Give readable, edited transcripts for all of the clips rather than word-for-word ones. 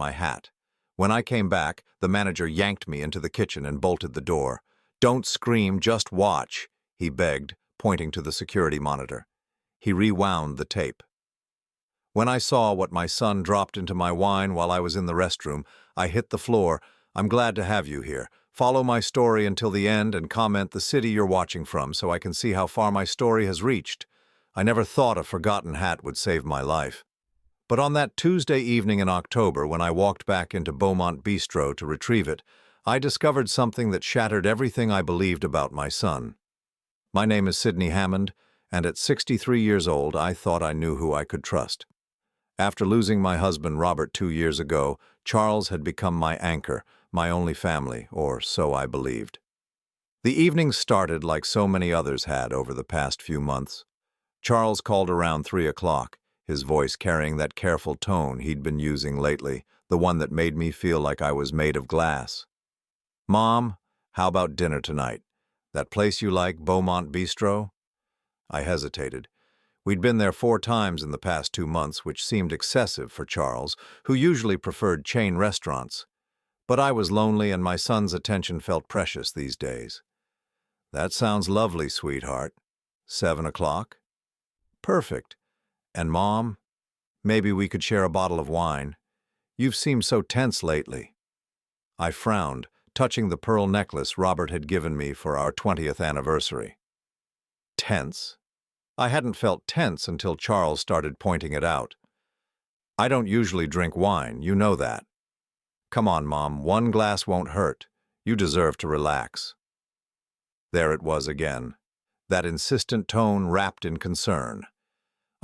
my hat. When I came back, the manager yanked me into the kitchen and bolted the door. "Don't scream, just watch," he begged, pointing to the security monitor. He rewound the tape. When I saw what my son dropped into my wine while I was in the restroom, I hit the floor. "I'm glad to have you here. Follow my story until the end and comment the city you're watching from so I can see how far my story has reached. I never thought a forgotten hat would save my life." But on that Tuesday evening in October, when I walked back into Beaumont Bistro to retrieve it, I discovered something that shattered everything I believed about my son. My name is Sidney Hammond, and at 63 years old, I thought I knew who I could trust. After losing my husband Robert 2 years ago, Charles had become my anchor, my only family, or so I believed. The evenings started like so many others had over the past few months. Charles called around 3 o'clock, his voice carrying that careful tone he'd been using lately, the one that made me feel like I was made of glass. "Mom, how about dinner tonight? That place you like, Beaumont Bistro?" I hesitated. We'd been there 4 times in the past 2 months, which seemed excessive for Charles, who usually preferred chain restaurants. But I was lonely and my son's attention felt precious these days. "That sounds lovely, sweetheart. 7 o'clock? Perfect. And Mom, maybe we could share a bottle of wine. You've seemed so tense lately." I frowned, touching the pearl necklace Robert had given me for our 20th anniversary. Tense? I hadn't felt tense until Charles started pointing it out. "I don't usually drink wine, you know that. Come on, Mom, 1 glass won't hurt. You deserve to relax." There it was again, that insistent tone wrapped in concern.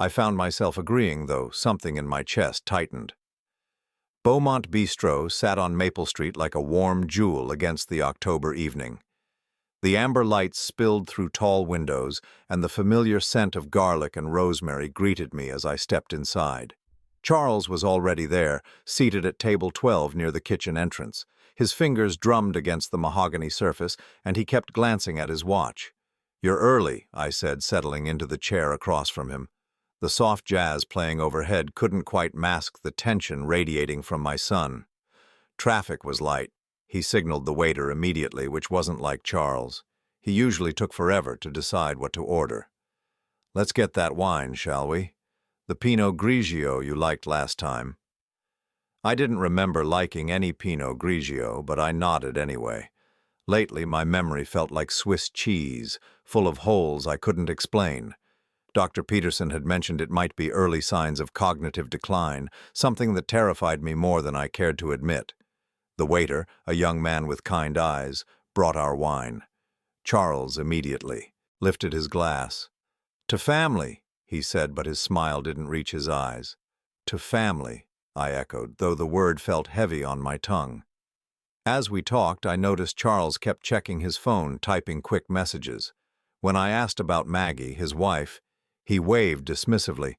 I found myself agreeing, though something in my chest tightened. Beaumont Bistro sat on Maple Street like a warm jewel against the October evening. The amber lights spilled through tall windows, and the familiar scent of garlic and rosemary greeted me as I stepped inside. Charles was already there, seated at table 12 near the kitchen entrance. His fingers drummed against the mahogany surface, and he kept glancing at his watch. "You're early," I said, settling into the chair across from him. The soft jazz playing overhead couldn't quite mask the tension radiating from my son. Traffic was light. He signaled the waiter immediately, which wasn't like Charles. He usually took forever to decide what to order. "Let's get that wine, shall we? The Pinot Grigio you liked last time." I didn't remember liking any Pinot Grigio, but I nodded anyway. Lately, my memory felt like Swiss cheese, full of holes I couldn't explain. Dr. Peterson had mentioned it might be early signs of cognitive decline, something that terrified me more than I cared to admit. The waiter, a young man with kind eyes, brought our wine. Charles immediately lifted his glass. "To family," he said, but his smile didn't reach his eyes. "To family," I echoed, though the word felt heavy on my tongue. As we talked, I noticed Charles kept checking his phone, typing quick messages. When I asked about Maggie, his wife, he waved dismissively.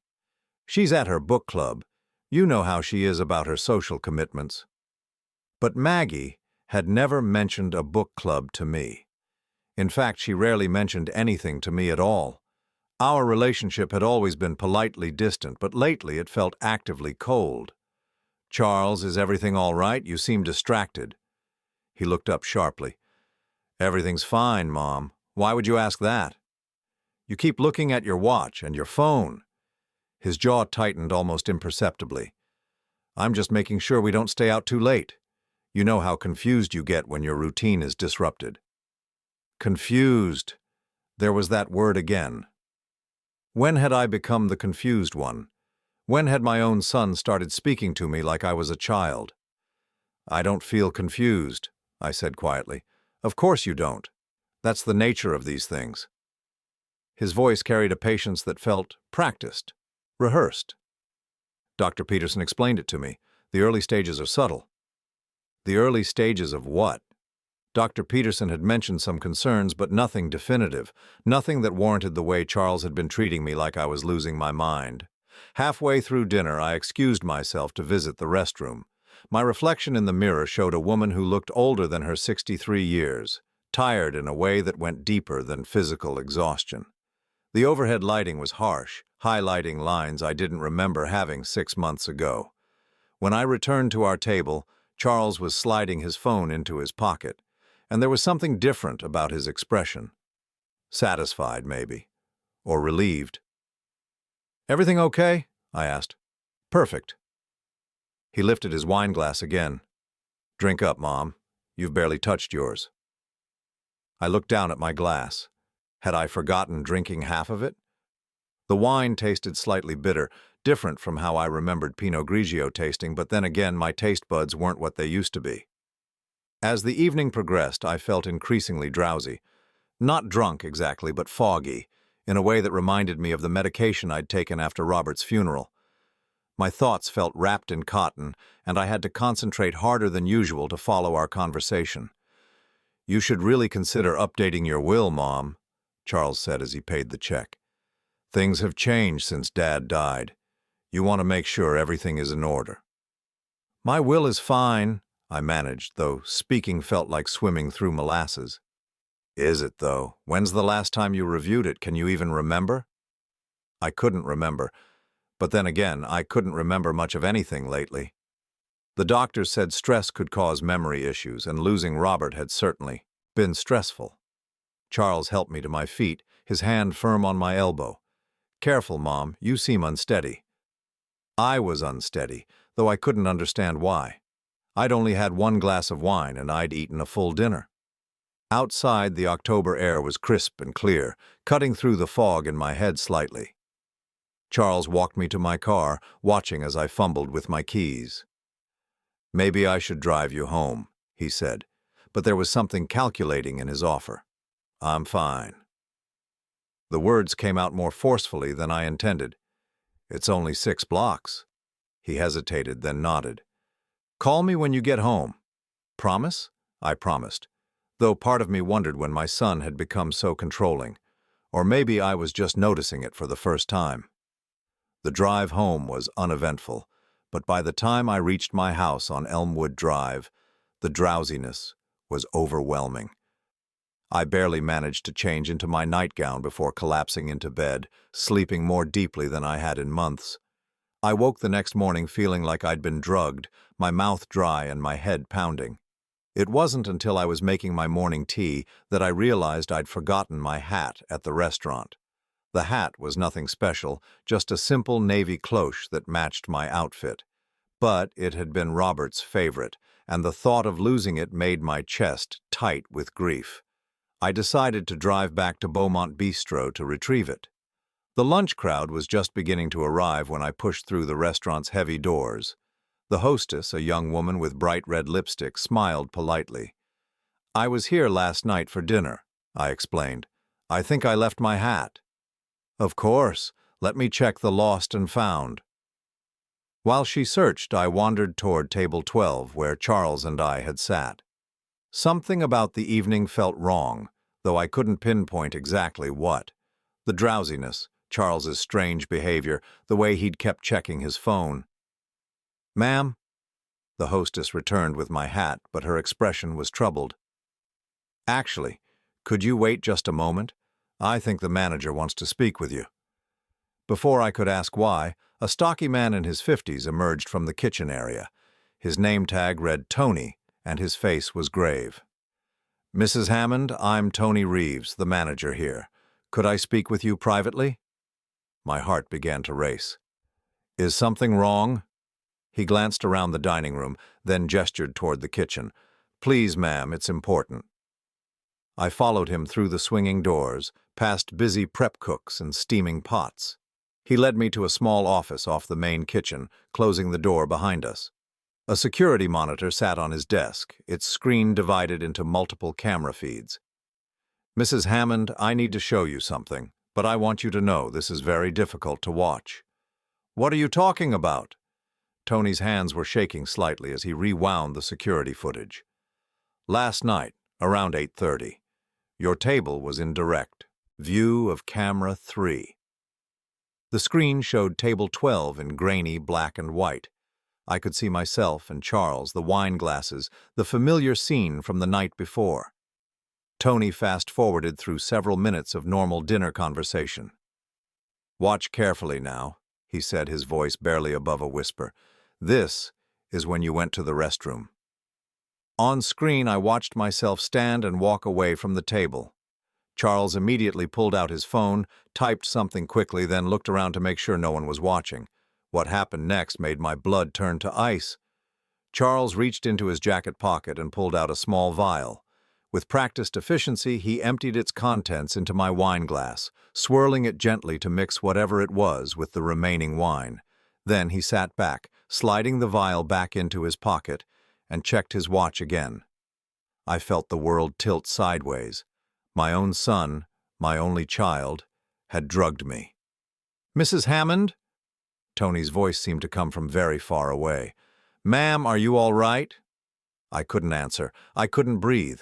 "She's at her book club. You know how she is about her social commitments." But Maggie had never mentioned a book club to me. In fact, she rarely mentioned anything to me at all. Our relationship had always been politely distant, but lately it felt actively cold. "Charles, is everything all right? You seem distracted." He looked up sharply. "Everything's fine, Mom. Why would you ask that?" "You keep looking at your watch and your phone." His jaw tightened almost imperceptibly. "I'm just making sure we don't stay out too late. You know how confused you get when your routine is disrupted." Confused. There was that word again. When had I become the confused one? When had my own son started speaking to me like I was a child? "I don't feel confused," I said quietly. "Of course you don't. That's the nature of these things." His voice carried a patience that felt practiced, rehearsed. "Dr. Peterson explained it to me. The early stages are subtle." The early stages of what? Dr. Peterson had mentioned some concerns, but nothing definitive, nothing that warranted the way Charles had been treating me like I was losing my mind. Halfway through dinner, I excused myself to visit the restroom. My reflection in the mirror showed a woman who looked older than her 63 years, tired in a way that went deeper than physical exhaustion. The overhead lighting was harsh, highlighting lines I didn't remember having 6 months ago. When I returned to our table, Charles was sliding his phone into his pocket, and there was something different about his expression. Satisfied, maybe, or relieved. "Everything okay?" I asked. "Perfect." He lifted his wine glass again. "Drink up, Mom. You've barely touched yours." I looked down at my glass. Had I forgotten drinking half of it? The wine tasted slightly bitter, different from how I remembered Pinot Grigio tasting, but then again my taste buds weren't what they used to be. As the evening progressed, I felt increasingly drowsy. Not drunk exactly, but foggy, in a way that reminded me of the medication I'd taken after Robert's funeral. My thoughts felt wrapped in cotton, and I had to concentrate harder than usual to follow our conversation. "You should really consider updating your will, Mom," Charles said as he paid the check. "Things have changed since Dad died. You want to make sure everything is in order." "My will is fine," I managed, though speaking felt like swimming through molasses. "Is it, though? When's the last time you reviewed it? Can you even remember?" I couldn't remember, but then again, I couldn't remember much of anything lately. The doctors said stress could cause memory issues, and losing Robert had certainly been stressful. Charles helped me to my feet, his hand firm on my elbow. "Careful, Mom, you seem unsteady." I was unsteady, though I couldn't understand why. I'd only had one glass of wine, and I'd eaten a full dinner. Outside, the October air was crisp and clear, cutting through the fog in my head slightly. Charles walked me to my car, watching as I fumbled with my keys. "Maybe I should drive you home," he said, but there was something calculating in his offer. "I'm fine." The words came out more forcefully than I intended. "It's only 6 blocks." He hesitated, then nodded. "Call me when you get home." "Promise?" I promised, though part of me wondered when my son had become so controlling. Or maybe I was just noticing it for the first time. The drive home was uneventful, but by the time I reached my house on Elmwood Drive, the drowsiness was overwhelming. I barely managed to change into my nightgown before collapsing into bed, sleeping more deeply than I had in months. I woke the next morning feeling like I'd been drugged, my mouth dry and my head pounding. It wasn't until I was making my morning tea that I realized I'd forgotten my hat at the restaurant. The hat was nothing special, just a simple navy cloche that matched my outfit. But it had been Robert's favorite, and the thought of losing it made my chest tight with grief. I decided to drive back to Beaumont Bistro to retrieve it. The lunch crowd was just beginning to arrive when I pushed through the restaurant's heavy doors. The hostess, a young woman with bright red lipstick, smiled politely. "I was here last night for dinner," I explained. "I think I left my hat." "Of course. Let me check the lost and found." While she searched, I wandered toward table 12, where Charles and I had sat. Something about the evening felt wrong, though I couldn't pinpoint exactly what. The drowsiness, Charles's strange behavior, the way he'd kept checking his phone. "Ma'am?" The hostess returned with my hat, but her expression was troubled. "Actually, could you wait just a moment? I think the manager wants to speak with you." Before I could ask why, a stocky man in his 50s emerged from the kitchen area. His name tag read Tony, and his face was grave. "Mrs. Hammond, I'm Tony Reeves, the manager here. Could I speak with you privately?" My heart began to race. "Is something wrong?" He glanced around the dining room, then gestured toward the kitchen. "Please, ma'am, it's important." I followed him through the swinging doors, past busy prep cooks and steaming pots. He led me to a small office off the main kitchen, closing the door behind us. A security monitor sat on his desk, its screen divided into multiple camera feeds. "Mrs. Hammond, I need to show you something, but I want you to know this is very difficult to watch." "What are you talking about?" Tony's hands were shaking slightly as he rewound the security footage. "Last night, around 8:30, your table was in direct view of camera 3. The screen showed table 12 in grainy black and white. I could see myself and Charles, the wine glasses, the familiar scene from the night before. Tony fast-forwarded through several minutes of normal dinner conversation. "Watch carefully now," he said, his voice barely above a whisper. "This is when you went to the restroom. On screen, I watched myself stand and walk away from the table. Charles immediately pulled out his phone, typed something quickly, then looked around to make sure no one was watching. What happened next made my blood turn to ice. Charles reached into his jacket pocket and pulled out a small vial. With practiced efficiency, he emptied its contents into my wine glass, swirling it gently to mix whatever it was with the remaining wine. Then he sat back, sliding the vial back into his pocket, and checked his watch again. I felt the world tilt sideways. My own son, my only child, had drugged me. "Mrs. Hammond?" Tony's voice seemed to come from very far away. "Ma'am, are you all right?" I couldn't answer. I couldn't breathe.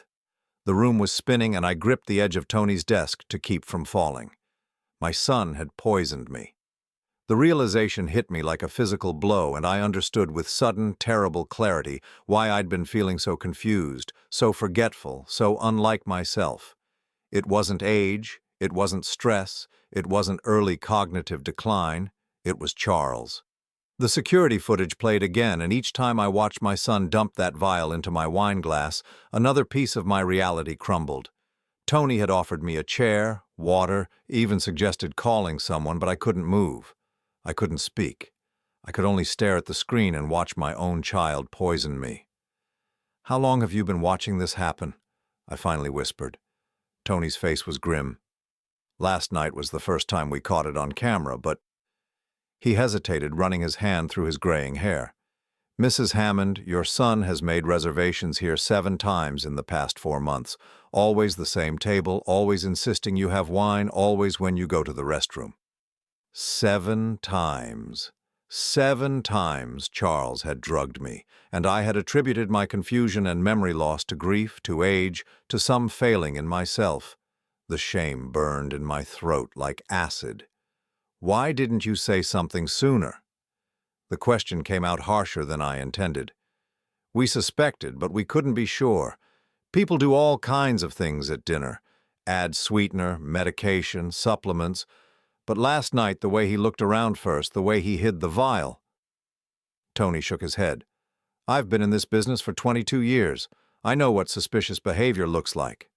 The room was spinning, and I gripped the edge of Tony's desk to keep from falling. My son had poisoned me. The realization hit me like a physical blow, and I understood with sudden, terrible clarity why I'd been feeling so confused, so forgetful, so unlike myself. It wasn't age, it wasn't stress, it wasn't early cognitive decline, it was Charles. The security footage played again, and each time I watched my son dump that vial into my wine glass, another piece of my reality crumbled. Tony had offered me a chair, water, even suggested calling someone, but I couldn't move. I couldn't speak. I could only stare at the screen and watch my own child poison me. "How long have you been watching this happen?" I finally whispered. Tony's face was grim. "Last night was the first time we caught it on camera, but—" He hesitated, running his hand through his graying hair. "Mrs. Hammond, your son has made reservations here 7 times in the past 4 months. Always the same table, always insisting you have wine, always when you go to the restroom." 7 times. 7 times Charles had drugged me, and I had attributed my confusion and memory loss to grief, to age, to some failing in myself. The shame burned in my throat like acid. "Why didn't you say something sooner?" The question came out harsher than I intended. "We suspected, but we couldn't be sure. People do all kinds of things at dinner. Add sweetener, medication, supplements. But last night, the way he looked around first, the way he hid the vial—" Tony shook his head. "I've been in this business for 22 years. I know what suspicious behavior looks like."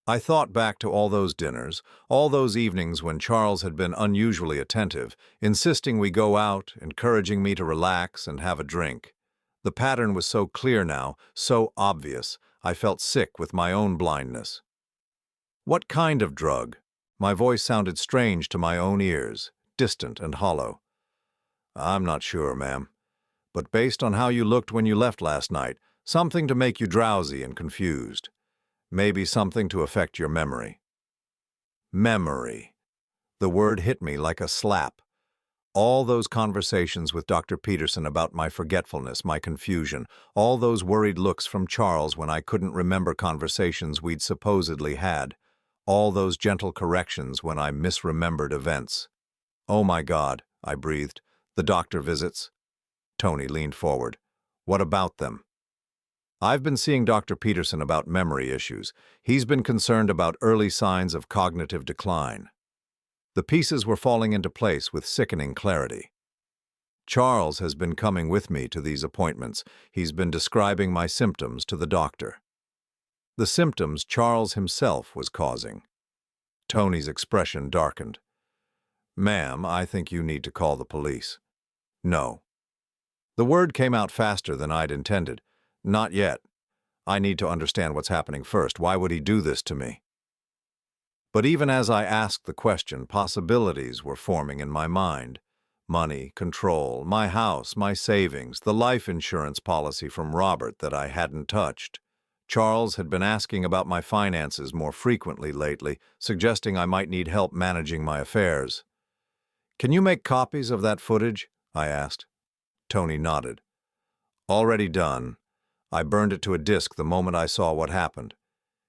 I thought back to all those dinners, all those evenings when Charles had been unusually attentive, insisting we go out, encouraging me to relax and have a drink. The pattern was so clear now, so obvious, I felt sick with my own blindness. "What kind of drug?" My voice sounded strange to my own ears, distant and hollow. "I'm not sure, ma'am. But based on how you looked when you left last night, something to make you drowsy and confused. Maybe something to affect your memory." Memory. The word hit me like a slap. All those conversations with Dr. Peterson about my forgetfulness, my confusion, all those worried looks from Charles when I couldn't remember conversations we'd supposedly had, all those gentle corrections when I misremembered events. "Oh my God," I breathed. "The doctor visits?" Tony leaned forward. "What about them?" "I've been seeing Dr. Peterson about memory issues. He's been concerned about early signs of cognitive decline." The pieces were falling into place with sickening clarity. "Charles has been coming with me to these appointments. He's been describing my symptoms to the doctor." The symptoms Charles himself was causing. Tony's expression darkened. "Ma'am, I think you need to call the police." "No." The word came out faster than I'd intended. "Not yet. I need to understand what's happening first. Why would he do this to me?" But even as I asked the question, possibilities were forming in my mind. Money, control, my house, my savings, the life insurance policy from Robert that I hadn't touched. Charles had been asking about my finances more frequently lately, suggesting I might need help managing my affairs. "Can you make copies of that footage?" I asked. Tony nodded. "Already done. I burned it to a disk the moment I saw what happened."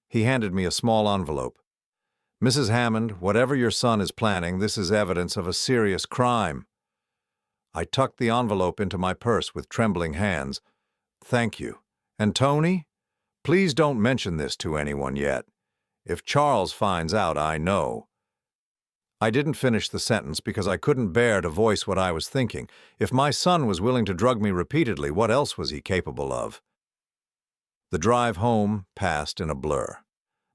He handed me a small envelope. "Mrs. Hammond, whatever your son is planning, this is evidence of a serious crime." I tucked the envelope into my purse with trembling hands. "Thank you. And Tony? Please don't mention this to anyone yet. If Charles finds out, I know." I didn't finish the sentence because I couldn't bear to voice what I was thinking. If my son was willing to drug me repeatedly, what else was he capable of? The drive home passed in a blur.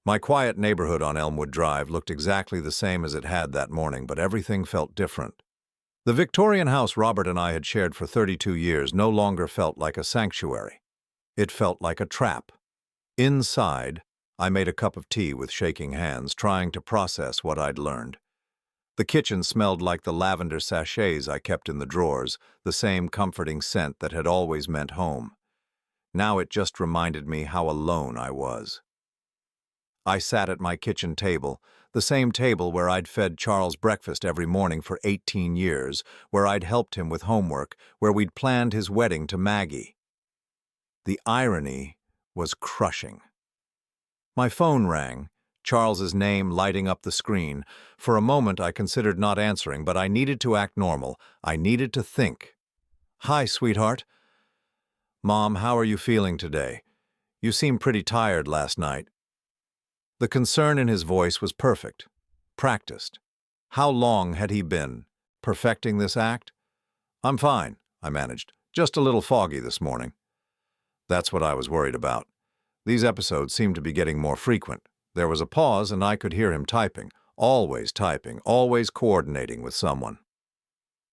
My quiet neighborhood on Elmwood Drive looked exactly the same as it had that morning, but everything felt different. The Victorian house Robert and I had shared for 32 years no longer felt like a sanctuary. It felt like a trap. Inside, I made a cup of tea with shaking hands, trying to process what I'd learned. The kitchen smelled like the lavender sachets I kept in the drawers, the same comforting scent that had always meant home. Now it just reminded me how alone I was. I sat at my kitchen table, the same table where I'd fed Charles breakfast every morning for 18 years, where I'd helped him with homework, where we'd planned his wedding to Maggie. The irony was crushing. My phone rang, Charles's name lighting up the screen. For a moment I considered not answering, but I needed to act normal. I needed to think. "Hi, sweetheart." "Mom, how are you feeling today? You seemed pretty tired last night." The concern in his voice was perfect, practiced. How long had he been perfecting this act? "I'm fine," I managed. "Just a little foggy this morning." That's what I was worried about. These episodes seemed to be getting more frequent. There was a pause and I could hear him typing, always coordinating with someone.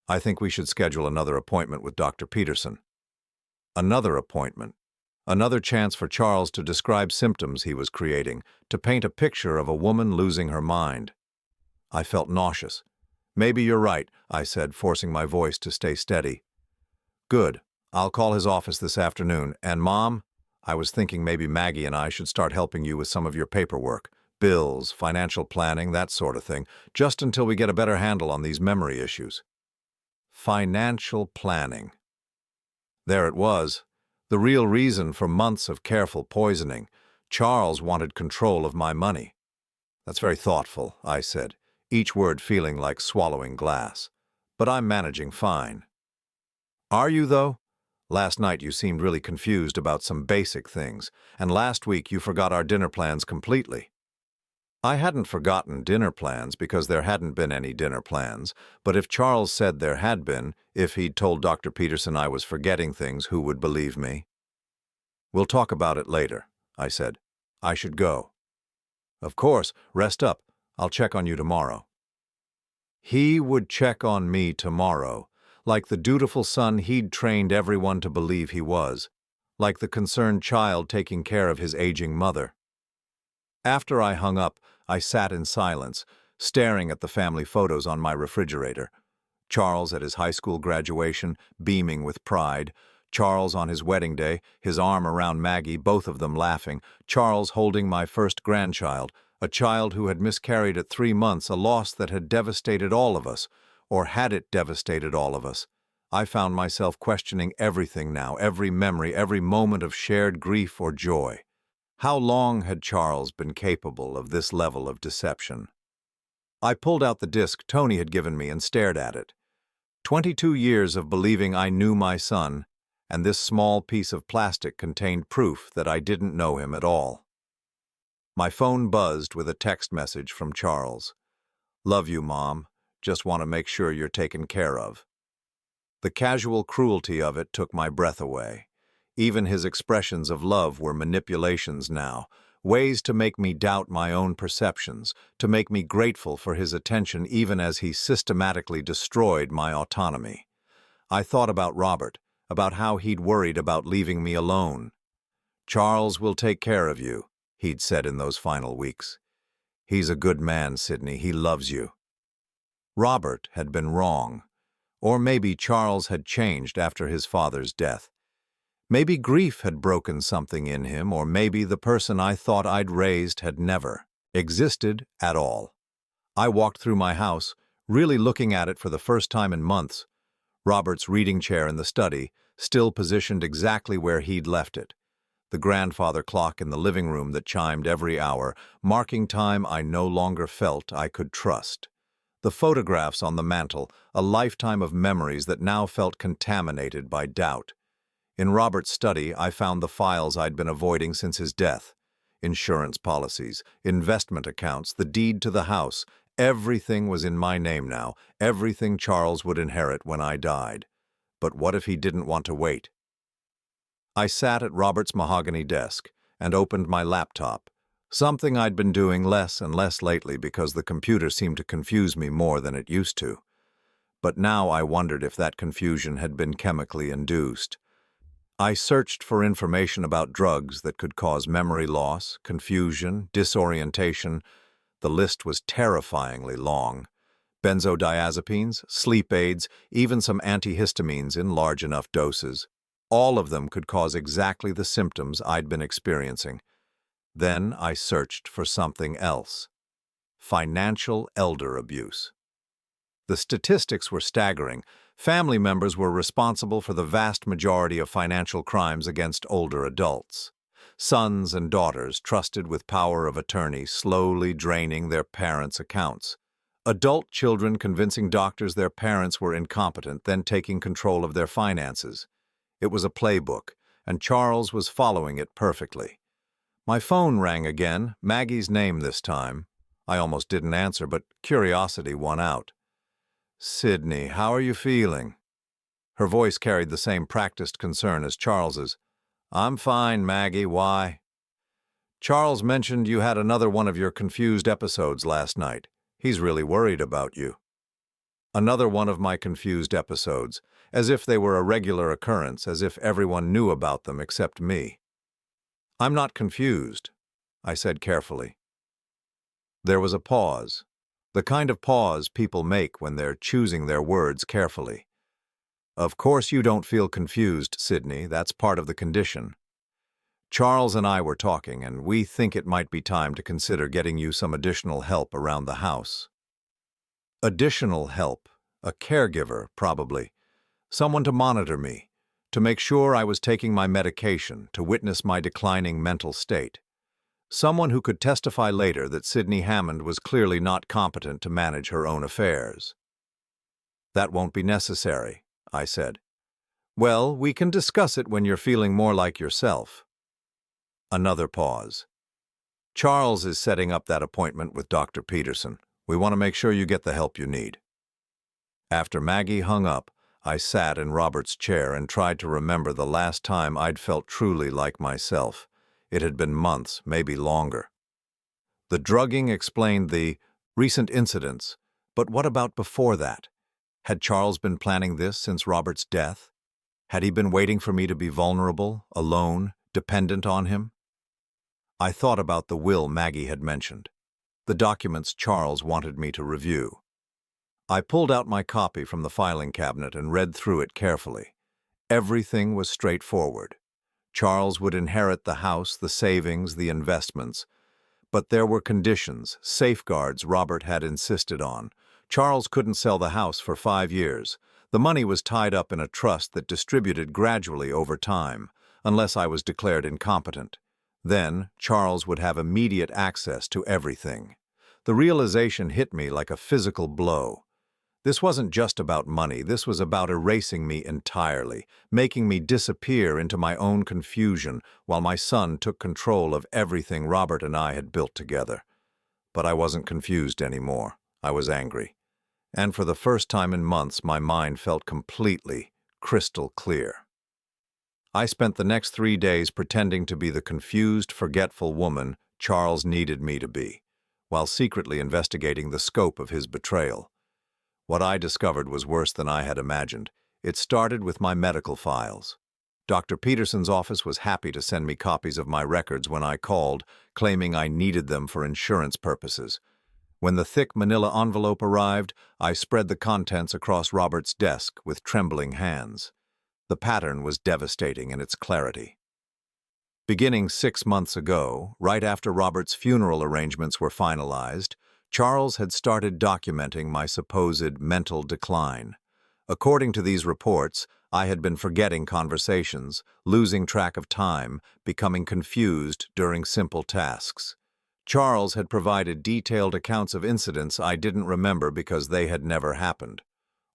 "I think we should schedule another appointment with Dr. Peterson." Another appointment. Another chance for Charles to describe symptoms he was creating, to paint a picture of a woman losing her mind. I felt nauseous. "Maybe you're right," I said, forcing my voice to stay steady. "Good. I'll call his office this afternoon. And Mom, I was thinking maybe Maggie and I should start helping you with some of your paperwork, bills, financial planning, that sort of thing, just until we get a better handle on these memory issues." Financial planning. There it was, the real reason for months of careful poisoning. Charles wanted control of my money. "That's very thoughtful," I said, each word feeling like swallowing glass. "But I'm managing fine." "Are you, though? Last night you seemed really confused about some basic things, and last week you forgot our dinner plans completely." I hadn't forgotten dinner plans because there hadn't been any dinner plans, but if Charles said there had been, if he'd told Dr. Peterson I was forgetting things, who would believe me? "We'll talk about it later," I said. "I should go." "Of course, rest up. I'll check on you tomorrow." He would check on me tomorrow, like the dutiful son he'd trained everyone to believe he was, like the concerned child taking care of his aging mother. After I hung up, I sat in silence, staring at the family photos on my refrigerator. Charles at his high school graduation, beaming with pride. Charles on his wedding day, his arm around Maggie, both of them laughing. Charles holding my first grandchild, a child who had miscarried at 3 months, a loss that had devastated all of us. Or had it devastated all of us? I found myself questioning everything now, every memory, every moment of shared grief or joy. How long had Charles been capable of this level of deception? I pulled out the disc Tony had given me and stared at it. 22 years of believing I knew my son, and this small piece of plastic contained proof that I didn't know him at all. My phone buzzed with a text message from Charles. "Love you, Mom. Just want to make sure you're taken care of." The casual cruelty of it took my breath away. Even his expressions of love were manipulations now, ways to make me doubt my own perceptions, to make me grateful for his attention even as he systematically destroyed my autonomy. I thought about Robert, about how he'd worried about leaving me alone. "Charles will take care of you," he'd said in those final weeks. "He's a good man, Sydney. He loves you." Robert had been wrong. Or maybe Charles had changed after his father's death. Maybe grief had broken something in him, or maybe the person I thought I'd raised had never existed at all. I walked through my house, really looking at it for the first time in months. Robert's reading chair in the study, still positioned exactly where he'd left it. The grandfather clock in the living room that chimed every hour, marking time I no longer felt I could trust. The photographs on the mantel, a lifetime of memories that now felt contaminated by doubt. In Robert's study, I found the files I'd been avoiding since his death. Insurance policies, investment accounts, the deed to the house, Everything was in my name now, everything Charles would inherit when I died. But what if he didn't want to wait? I sat at Robert's mahogany desk and opened my laptop, something I'd been doing less and less lately because the computer seemed to confuse me more than it used to. But now I wondered if that confusion had been chemically induced. I searched for information about drugs that could cause memory loss, confusion, disorientation. The list was terrifyingly long. Benzodiazepines, sleep aids, even some antihistamines in large enough doses. All of them could cause exactly the symptoms I'd been experiencing. Then I searched for something else. Financial elder abuse. The statistics were staggering. Family members were responsible for the vast majority of financial crimes against older adults. Sons and daughters trusted with power of attorney, slowly draining their parents' accounts. Adult children convincing doctors their parents were incompetent, then taking control of their finances. It was a playbook, and Charles was following it perfectly. My phone rang again, Maggie's name this time. I almost didn't answer, but curiosity won out. "Sydney, how are you feeling?" Her voice carried the same practiced concern as Charles's. "I'm fine, Maggie. Why?" "Charles mentioned you had another one of your confused episodes last night. He's really worried about you." Another one of my confused episodes, as if they were a regular occurrence, as if everyone knew about them except me. "I'm not confused," I said carefully. There was a pause, the kind of pause people make when they're choosing their words carefully. "Of course you don't feel confused, Sydney. That's part of the condition. Charles and I were talking, and we think it might be time to consider getting you some additional help around the house." Additional help, a caregiver, probably. Someone to monitor me, to make sure I was taking my medication, to witness my declining mental state. Someone who could testify later that Sydney Hammond was clearly not competent to manage her own affairs. "That won't be necessary," I said. "Well, we can discuss it when you're feeling more like yourself." Another pause. "Charles is setting up that appointment with Dr. Peterson. We want to make sure you get the help you need." After Maggie hung up, I sat in Robert's chair and tried to remember the last time I'd felt truly like myself. It had been months, maybe longer. The drugging explained the recent incidents, but what about before that? Had Charles been planning this since Robert's death? Had he been waiting for me to be vulnerable, alone, dependent on him? I thought about the will Maggie had mentioned, the documents Charles wanted me to review. I pulled out my copy from the filing cabinet and read through it carefully. Everything was straightforward. Charles would inherit the house, the savings, the investments. But there were conditions, safeguards Robert had insisted on. Charles couldn't sell the house for 5 years. The money was tied up in a trust that distributed gradually over time, unless I was declared incompetent. Then, Charles would have immediate access to everything. The realization hit me like a physical blow. This wasn't just about money, this was about erasing me entirely, making me disappear into my own confusion while my son took control of everything Robert and I had built together. But I wasn't confused anymore. I was angry. And for the first time in months, my mind felt completely, crystal clear. I spent the next 3 days pretending to be the confused, forgetful woman Charles needed me to be, while secretly investigating the scope of his betrayal. What I discovered was worse than I had imagined. It started with my medical files. Dr. Peterson's office was happy to send me copies of my records when I called, claiming I needed them for insurance purposes. When the thick manila envelope arrived, I spread the contents across Robert's desk with trembling hands. The pattern was devastating in its clarity. Beginning 6 months ago, right after Robert's funeral arrangements were finalized, Charles had started documenting my supposed mental decline. According to these reports, I had been forgetting conversations, losing track of time, becoming confused during simple tasks. Charles had provided detailed accounts of incidents I didn't remember because they had never happened.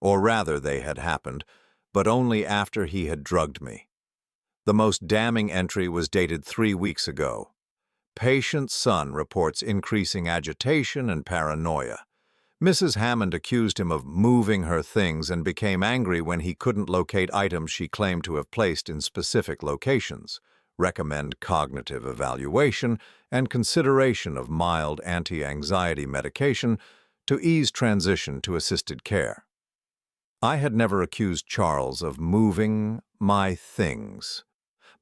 Or rather, they had happened, but only after he had drugged me. The most damning entry was dated 3 weeks ago. Patient's son reports increasing agitation and paranoia. Mrs. Hammond accused him of moving her things and became angry when he couldn't locate items she claimed to have placed in specific locations, recommend cognitive evaluation, and consideration of mild anti-anxiety medication to ease transition to assisted care. I had never accused Charles of moving my things,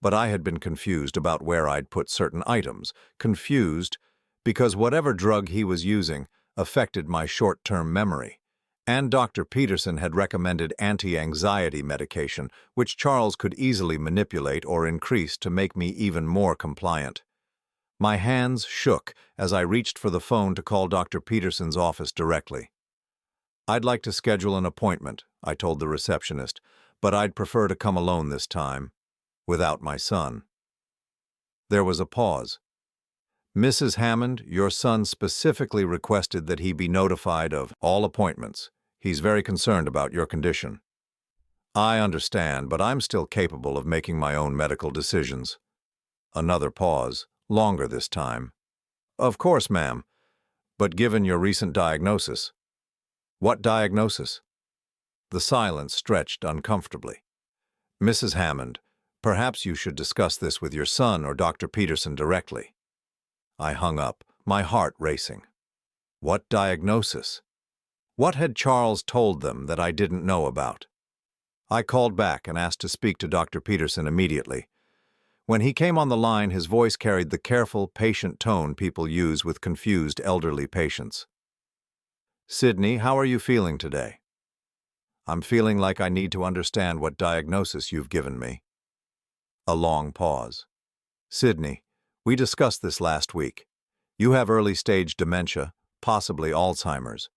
but I had been confused about where I'd put certain items, confused because whatever drug he was using affected my short-term memory, and Dr. Peterson had recommended anti-anxiety medication, which Charles could easily manipulate or increase to make me even more compliant. My hands shook as I reached for the phone to call Dr. Peterson's office directly. "I'd like to schedule an appointment," I told the receptionist, "but I'd prefer to come alone this time, without my son." There was a pause. "Mrs. Hammond, your son specifically requested that he be notified of all appointments. He's very concerned about your condition." "I understand, but I'm still capable of making my own medical decisions." Another pause, longer this time. "Of course, ma'am, but given your recent diagnosis." "What diagnosis?" The silence stretched uncomfortably. "Mrs. Hammond, perhaps you should discuss this with your son or Dr. Peterson directly." I hung up, my heart racing. What diagnosis? What had Charles told them that I didn't know about? I called back and asked to speak to Dr. Peterson immediately. When he came on the line, his voice carried the careful, patient tone people use with confused elderly patients. "Sydney, how are you feeling today?" "I'm feeling like I need to understand what diagnosis you've given me." A long pause. "Sydney, we discussed this last week. You have early-stage dementia, possibly Alzheimer's.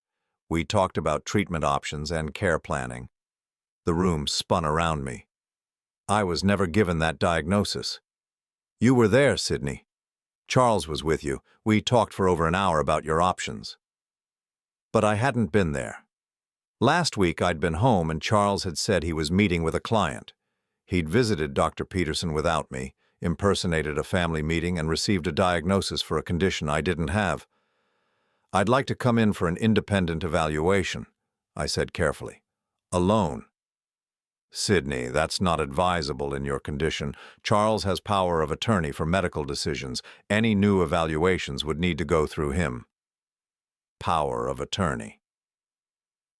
We talked about treatment options and care planning." The room spun around me. "I was never given that diagnosis." "You were there, Sydney. Charles was with you. We talked for over an hour about your options." But I hadn't been there. Last week I'd been home and Charles had said he was meeting with a client. He'd visited Dr. Peterson without me, impersonated a family meeting, and received a diagnosis for a condition I didn't have. "I'd like to come in for an independent evaluation," I said carefully. "Alone." "Sydney, that's not advisable in your condition. Charles has power of attorney for medical decisions. Any new evaluations would need to go through him." Power of attorney.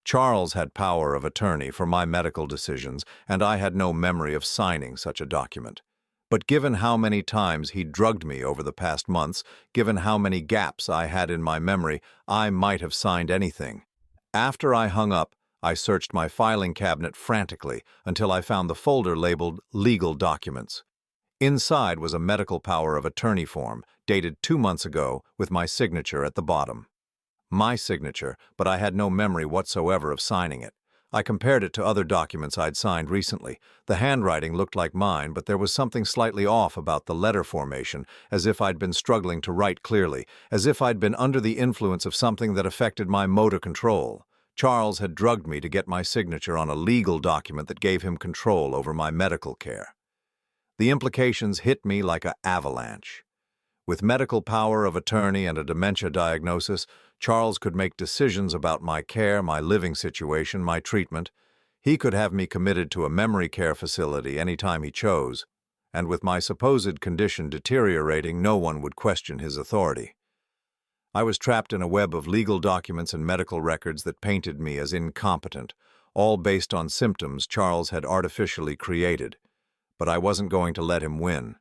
Charles had power of attorney for my medical decisions, and I had no memory of signing such a document. But given how many times he'd drugged me over the past months, given how many gaps I had in my memory, I might have signed anything. After I hung up, I searched my filing cabinet frantically until I found the folder labeled Legal Documents. Inside was a medical power of attorney form, dated 2 months ago, with my signature at the bottom. My signature, but I had no memory whatsoever of signing it. I compared it to other documents I'd signed recently. The handwriting looked like mine, but there was something slightly off about the letter formation, as if I'd been struggling to write clearly, as if I'd been under the influence of something that affected my motor control. Charles had drugged me to get my signature on a legal document that gave him control over my medical care. The implications hit me like an avalanche. With medical power of attorney and a dementia diagnosis, Charles could make decisions about my care, my living situation, my treatment. He could have me committed to a memory care facility any time he chose, and with my supposed condition deteriorating, no one would question his authority. I was trapped in a web of legal documents and medical records that painted me as incompetent, all based on symptoms Charles had artificially created. But I wasn't going to let him win.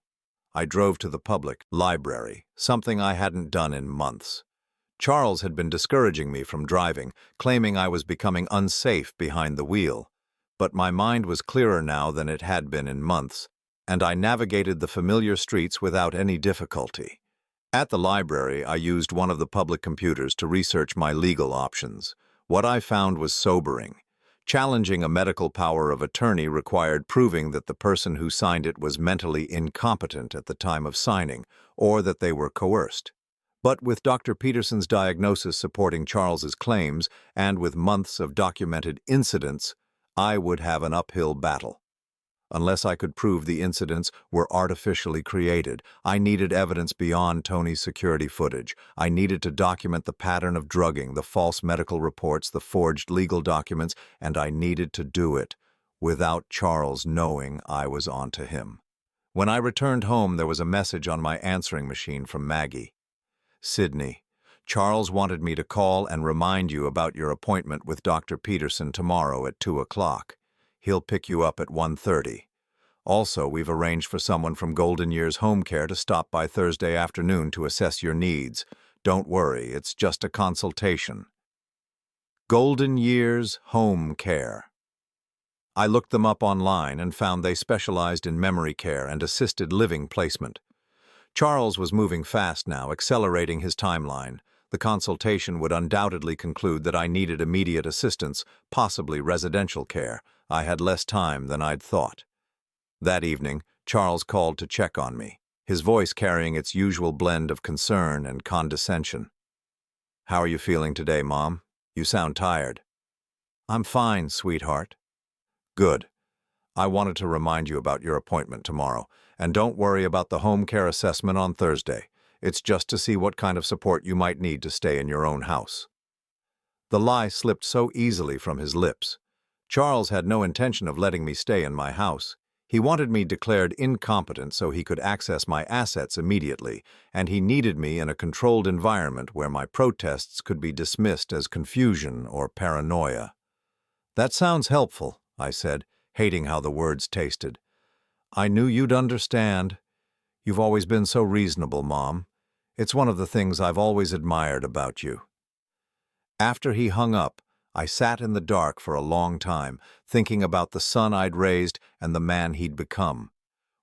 I drove to the public library, something I hadn't done in months. Charles had been discouraging me from driving, claiming I was becoming unsafe behind the wheel. But my mind was clearer now than it had been in months, and I navigated the familiar streets without any difficulty. At the library, I used one of the public computers to research my legal options. What I found was sobering. Challenging a medical power of attorney required proving that the person who signed it was mentally incompetent at the time of signing, or that they were coerced. But with Dr. Peterson's diagnosis supporting Charles's claims, and with months of documented incidents, I would have an uphill battle. Unless I could prove the incidents were artificially created, I needed evidence beyond Tony's security footage. I needed to document the pattern of drugging, the false medical reports, the forged legal documents, and I needed to do it without Charles knowing I was onto him. When I returned home, there was a message on my answering machine from Maggie. Sydney, Charles wanted me to call and remind you about your appointment with Dr. Peterson tomorrow at 2 o'clock. He'll pick you up at 1:30. Also, we've arranged for someone from Golden Years Home Care to stop by Thursday afternoon to assess your needs. Don't worry, it's just a consultation. Golden Years Home Care. I looked them up online and found they specialized in memory care and assisted living placement. Charles was moving fast now, accelerating his timeline. The consultation would undoubtedly conclude that I needed immediate assistance, possibly residential care. I had less time than I'd thought. That evening, Charles called to check on me, his voice carrying its usual blend of concern and condescension. "How are you feeling today, Mom? You sound tired." "I'm fine, sweetheart." "Good. I wanted to remind you about your appointment tomorrow, and don't worry about the home care assessment on Thursday. It's just to see what kind of support you might need to stay in your own house." The lie slipped so easily from his lips. Charles had no intention of letting me stay in my house. He wanted me declared incompetent so he could access my assets immediately, and he needed me in a controlled environment where my protests could be dismissed as confusion or paranoia. "That sounds helpful," I said, hating how the words tasted. "I knew you'd understand. You've always been so reasonable, Mom. It's one of the things I've always admired about you." After he hung up, I sat in the dark for a long time, thinking about the son I'd raised and the man he'd become.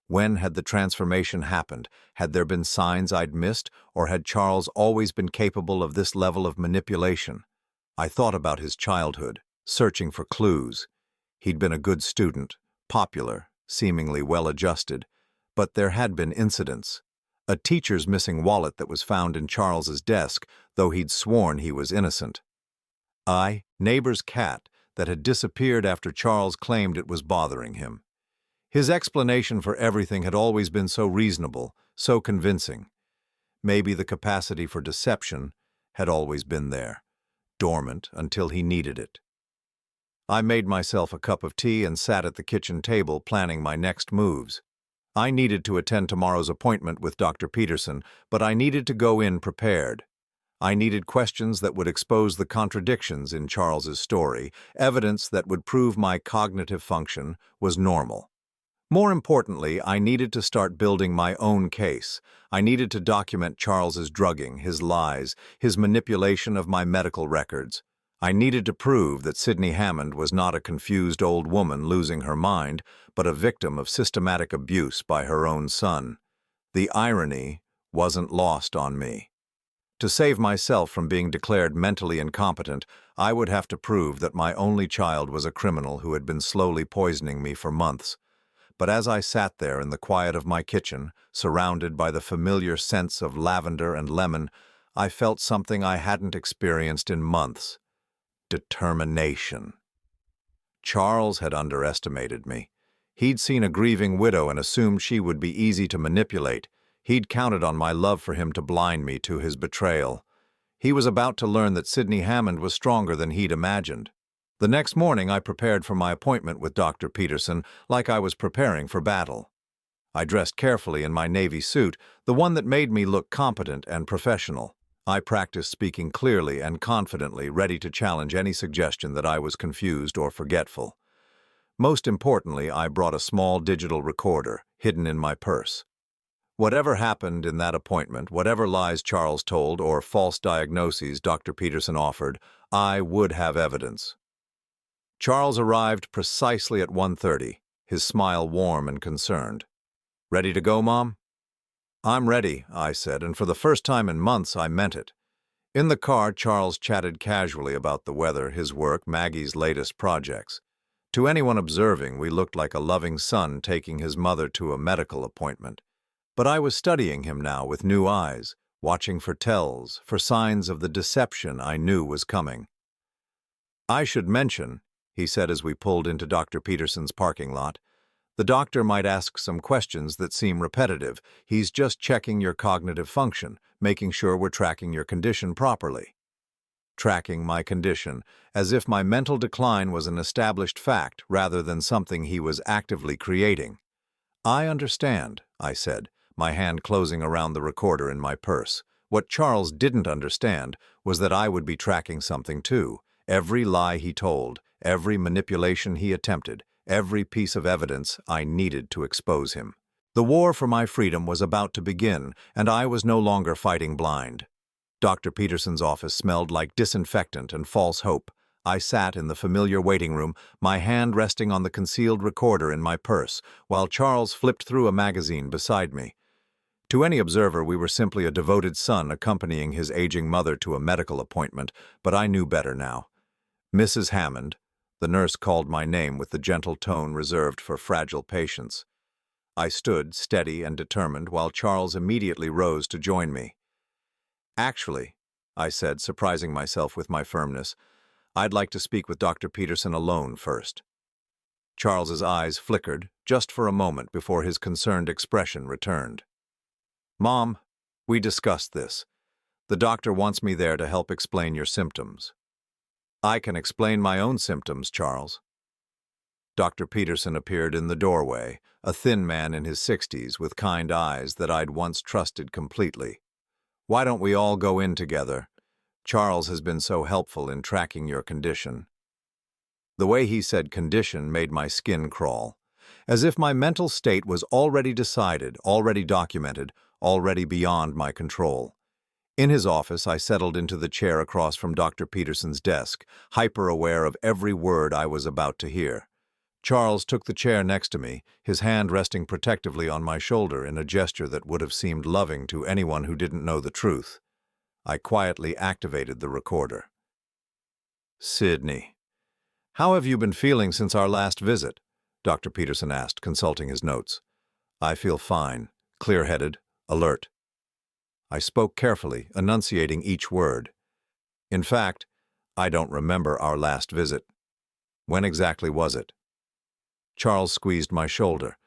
When had the transformation happened? Had there been signs I'd missed, or had Charles always been capable of this level of manipulation? I thought about his childhood, searching for clues. He'd been a good student, popular, seemingly well-adjusted, but there had been incidents. A teacher's missing wallet that was found in Charles's desk, though he'd sworn he was innocent. Neighbor's cat that had disappeared after Charles claimed it was bothering him. His explanation for everything had always been so reasonable, so convincing. Maybe the capacity for deception had always been there, dormant until he needed it. I made myself a cup of tea and sat at the kitchen table planning my next moves. I needed to attend tomorrow's appointment with Dr. Peterson, but I needed to go in prepared. I needed questions that would expose the contradictions in Charles's story, evidence that would prove my cognitive function was normal. More importantly, I needed to start building my own case. I needed to document Charles's drugging, his lies, his manipulation of my medical records. I needed to prove that Sydney Hammond was not a confused old woman losing her mind, but a victim of systematic abuse by her own son. The irony wasn't lost on me. To save myself from being declared mentally incompetent, I would have to prove that my only child was a criminal who had been slowly poisoning me for months. But as I sat there in the quiet of my kitchen, surrounded by the familiar scents of lavender and lemon, I felt something I hadn't experienced in months. Determination. Charles had underestimated me. He'd seen a grieving widow and assumed she would be easy to manipulate. He'd counted on my love for him to blind me to his betrayal. He was about to learn that Sydney Hammond was stronger than he'd imagined. The next morning, I prepared for my appointment with Dr. Peterson like I was preparing for battle. I dressed carefully in my navy suit, the one that made me look competent and professional. I practiced speaking clearly and confidently, ready to challenge any suggestion that I was confused or forgetful. Most importantly, I brought a small digital recorder, hidden in my purse. Whatever happened in that appointment, whatever lies Charles told or false diagnoses Dr. Peterson offered, I would have evidence. Charles arrived precisely at 1:30, his smile warm and concerned. "Ready to go, Mom?" "I'm ready," I said, and for the first time in months I meant it. In the car, Charles chatted casually about the weather, his work, Maggie's latest projects. To anyone observing, we looked like a loving son taking his mother to a medical appointment. But I was studying him now with new eyes, watching for tells, for signs of the deception I knew was coming. "I should mention," he said as we pulled into Dr. Peterson's parking lot, The doctor might ask some questions that seem repetitive. He's just checking your cognitive function, making sure we're tracking your condition properly. Tracking my condition, as if my mental decline was an established fact rather than something he was actively creating. I understand, I said, my hand closing around the recorder in my purse. What Charles didn't understand was that I would be tracking something too. Every lie he told, every manipulation he attempted, every piece of evidence I needed to expose him. The war for my freedom was about to begin, and I was no longer fighting blind. Dr. Peterson's office smelled like disinfectant and false hope. I sat in the familiar waiting room, my hand resting on the concealed recorder in my purse, while Charles flipped through a magazine beside me. To any observer, we were simply a devoted son accompanying his aging mother to a medical appointment, but I knew better now. Mrs. Hammond, the nurse called my name with the gentle tone reserved for fragile patients. I stood, steady and determined, while Charles immediately rose to join me. "Actually," I said, surprising myself with my firmness, "I'd like to speak with Dr. Peterson alone first." Charles's eyes flickered, just for a moment before his concerned expression returned. "Mom, we discussed this. The doctor wants me there to help explain your symptoms." "I can explain my own symptoms, Charles." Dr. Peterson appeared in the doorway, a thin man in his 60s with kind eyes that I'd once trusted completely. "Why don't we all go in together? Charles has been so helpful in tracking your condition." The way he said condition made my skin crawl, as if my mental state was already decided, already documented, already beyond my control. In his office, I settled into the chair across from Dr. Peterson's desk, hyper-aware of every word I was about to hear. Charles took the chair next to me, his hand resting protectively on my shoulder in a gesture that would have seemed loving to anyone who didn't know the truth. I quietly activated the recorder. "Sydney, how have you been feeling since our last visit?" Dr. Peterson asked, consulting his notes. "I feel fine, clear-headed, alert." I spoke carefully, enunciating each word. "In fact, I don't remember our last visit. When exactly was it?" Charles squeezed my shoulder.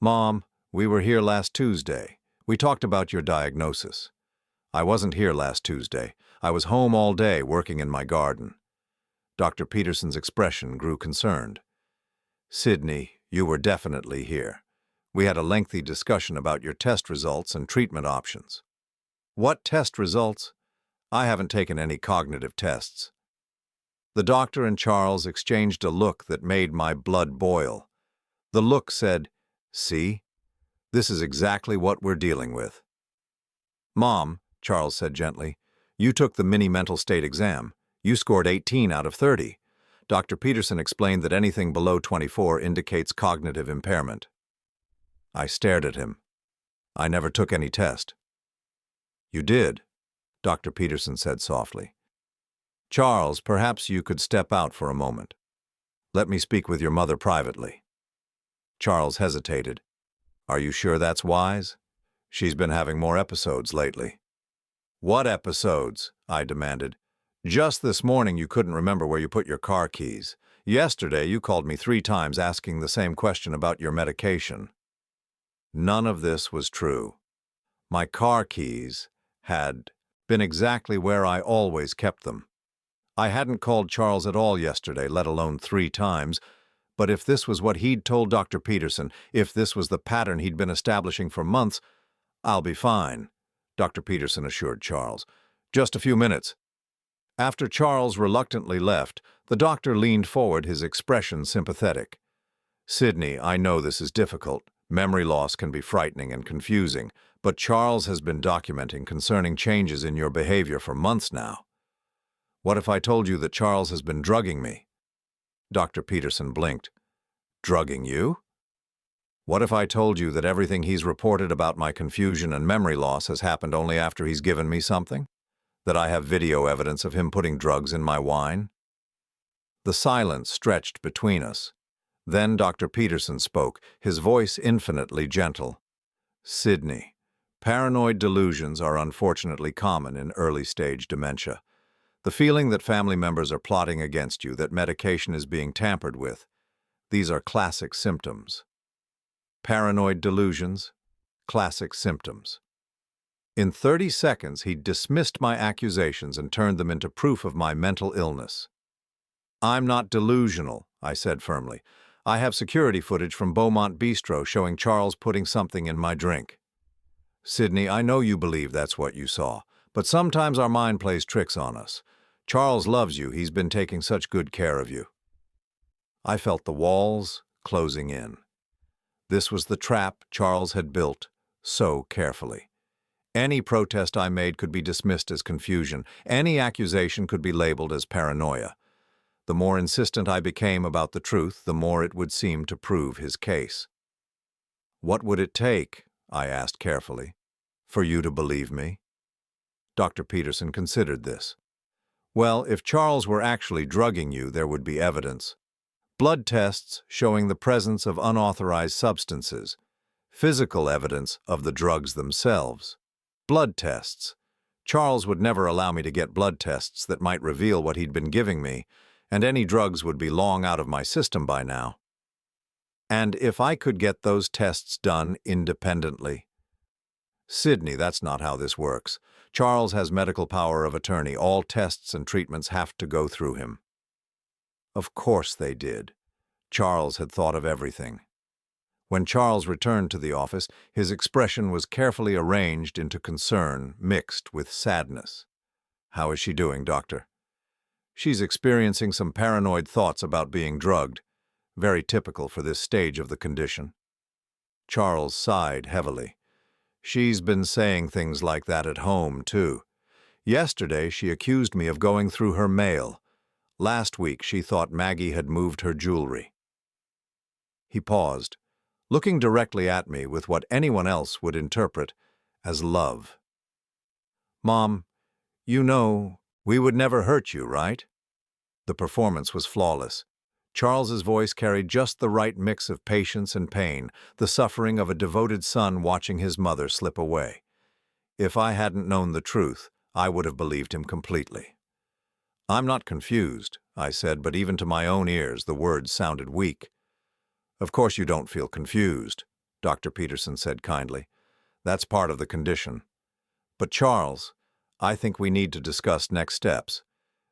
"Mom, we were here last Tuesday. We talked about your diagnosis." "I wasn't here last Tuesday. I was home all day working in my garden." Dr. Peterson's expression grew concerned. "Sydney, you were definitely here. We had a lengthy discussion about your test results and treatment options." "What test results? I haven't taken any cognitive tests." The doctor and Charles exchanged a look that made my blood boil. The look said, "See? This is exactly what we're dealing with." "Mom," Charles said gently, "you took the mini mental state exam. You scored 18 out of 30. Dr. Peterson explained that anything below 24 indicates cognitive impairment." I stared at him. "I never took any test." "You did," Dr. Peterson said softly. "Charles, perhaps you could step out for a moment. Let me speak with your mother privately." Charles hesitated. "Are you sure that's wise? She's been having more episodes lately." "What episodes?" I demanded. "Just this morning you couldn't remember where you put your car keys. Yesterday you called me 3 times asking the same question about your medication." None of this was true. My car keys had been exactly where I always kept them. I hadn't called Charles at all yesterday, let alone 3 times, but if this was what he'd told Dr. Peterson, if this was the pattern he'd been establishing for months, "I'll be fine," Dr. Peterson assured Charles. "Just a few minutes." After Charles reluctantly left, the doctor leaned forward, his expression sympathetic. "Sydney, I know this is difficult. Memory loss can be frightening and confusing, but Charles has been documenting concerning changes in your behavior for months now. What if I told you that Charles has been drugging me?" Dr. Peterson blinked. "Drugging you?" "What if I told you that everything he's reported about my confusion and memory loss has happened only after he's given me something? That I have video evidence of him putting drugs in my wine?" The silence stretched between us. Then Dr. Peterson spoke, his voice infinitely gentle. "Sydney, paranoid delusions are unfortunately common in early-stage dementia. The feeling that family members are plotting against you, that medication is being tampered with, these are classic symptoms. Paranoid delusions, classic symptoms. In 30 seconds, he dismissed my accusations and turned them into proof of my mental illness. "I'm not delusional," I said firmly. "I have security footage from Beaumont Bistro showing Charles putting something in my drink." "Sydney, I know you believe that's what you saw, but sometimes our mind plays tricks on us. Charles loves you. He's been taking such good care of you." I felt the walls closing in. This was the trap Charles had built so carefully. Any protest I made could be dismissed as confusion. Any accusation could be labeled as paranoia. The more insistent I became about the truth, the more it would seem to prove his case. "What would it take," I asked carefully, "for you to believe me?" Dr. Peterson considered this. "Well, if Charles were actually drugging you, there would be evidence. Blood tests showing the presence of unauthorized substances. Physical evidence of the drugs themselves. Blood tests. Charles would never allow me to get blood tests that might reveal what he'd been giving me, and any drugs would be long out of my system by now. And if I could get those tests done independently?" "Sydney, that's not how this works. Charles has medical power of attorney. All tests and treatments have to go through him." Of course they did. Charles had thought of everything. When Charles returned to the office, his expression was carefully arranged into concern mixed with sadness. "How is she doing, doctor?" "She's experiencing some paranoid thoughts about being drugged. Very typical for this stage of the condition." Charles sighed heavily. "She's been saying things like that at home, too. Yesterday, she accused me of going through her mail. Last week, she thought Maggie had moved her jewelry." He paused, looking directly at me with what anyone else would interpret as love. "Mom, you know, we would never hurt you, right?" The performance was flawless. Charles's voice carried just the right mix of patience and pain, the suffering of a devoted son watching his mother slip away. If I hadn't known the truth, I would have believed him completely. "I'm not confused," I said, but even to my own ears the words sounded weak. "Of course you don't feel confused," Dr. Peterson said kindly. "That's part of the condition. But Charles, I think we need to discuss next steps.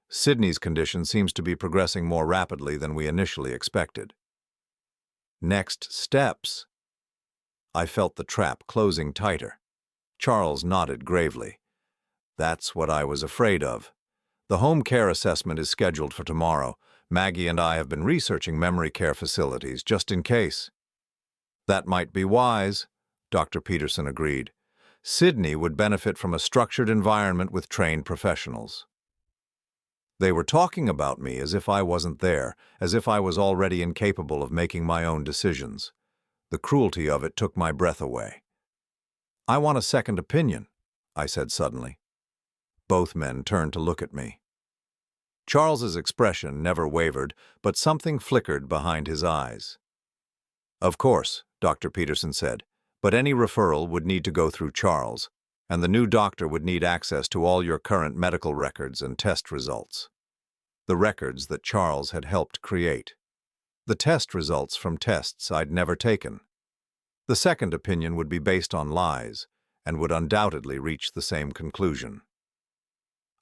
Sydney's condition seems to be progressing more rapidly than we initially expected." "Next steps?" I felt the trap closing tighter. Charles nodded gravely. "That's what I was afraid of. The home care assessment is scheduled for tomorrow. Maggie and I have been researching memory care facilities just in case." "That might be wise," Dr. Peterson agreed. "Sydney would benefit from a structured environment with trained professionals." They were talking about me as if I wasn't there, as if I was already incapable of making my own decisions. The cruelty of it took my breath away. "I want a second opinion," I said suddenly. Both men turned to look at me. Charles's expression never wavered, but something flickered behind his eyes. "Of course," Dr. Peterson said, "but any referral would need to go through Charles, and the new doctor would need access to all your current medical records and test results. The records that Charles had helped create. The test results from tests I'd never taken. The second opinion would be based on lies, and would undoubtedly reach the same conclusion."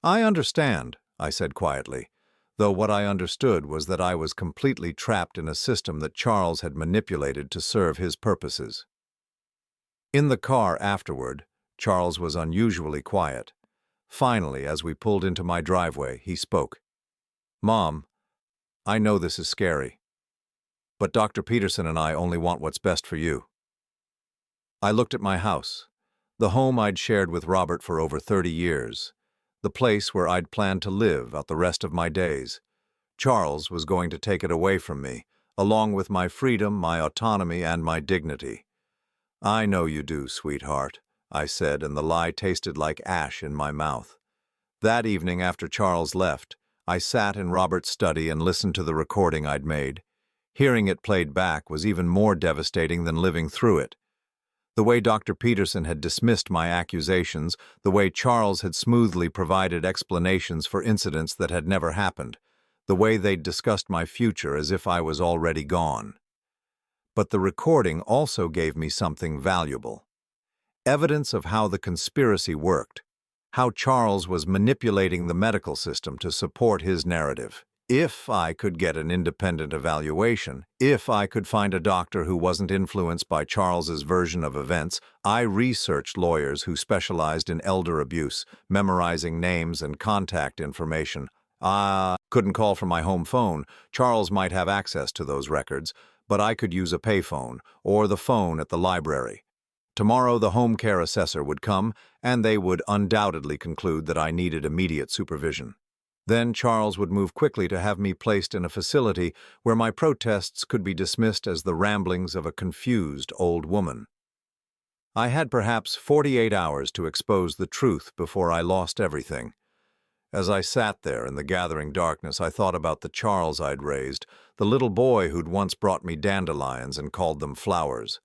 "I understand," I said quietly, though what I understood was that I was completely trapped in a system that Charles had manipulated to serve his purposes. In the car afterward, Charles was unusually quiet. Finally, as we pulled into my driveway, he spoke. "Mom, I know this is scary, but Dr. Peterson and I only want what's best for you." I looked at my house, the home I'd shared with Robert for over 30 years, the place where I'd planned to live out the rest of my days. Charles was going to take it away from me, along with my freedom, my autonomy, and my dignity. "I know you do, sweetheart," I said, and the lie tasted like ash in my mouth. That evening after Charles left, I sat in Robert's study and listened to the recording I'd made. Hearing it played back was even more devastating than living through it. The way Dr. Peterson had dismissed my accusations, the way Charles had smoothly provided explanations for incidents that had never happened, the way they'd discussed my future as if I was already gone. But the recording also gave me something valuable. Evidence of how the conspiracy worked, how Charles was manipulating the medical system to support his narrative. If I could get an independent evaluation, if I could find a doctor who wasn't influenced by Charles's version of events, I researched lawyers who specialized in elder abuse, memorizing names and contact information. I couldn't call from my home phone. Charles might have access to those records, but I could use a payphone or the phone at the library. Tomorrow the home care assessor would come, and they would undoubtedly conclude that I needed immediate supervision. Then Charles would move quickly to have me placed in a facility where my protests could be dismissed as the ramblings of a confused old woman. I had perhaps 48 hours to expose the truth before I lost everything. As I sat there in the gathering darkness, I thought about the Charles I'd raised, the little boy who'd once brought me dandelions and called them flowers.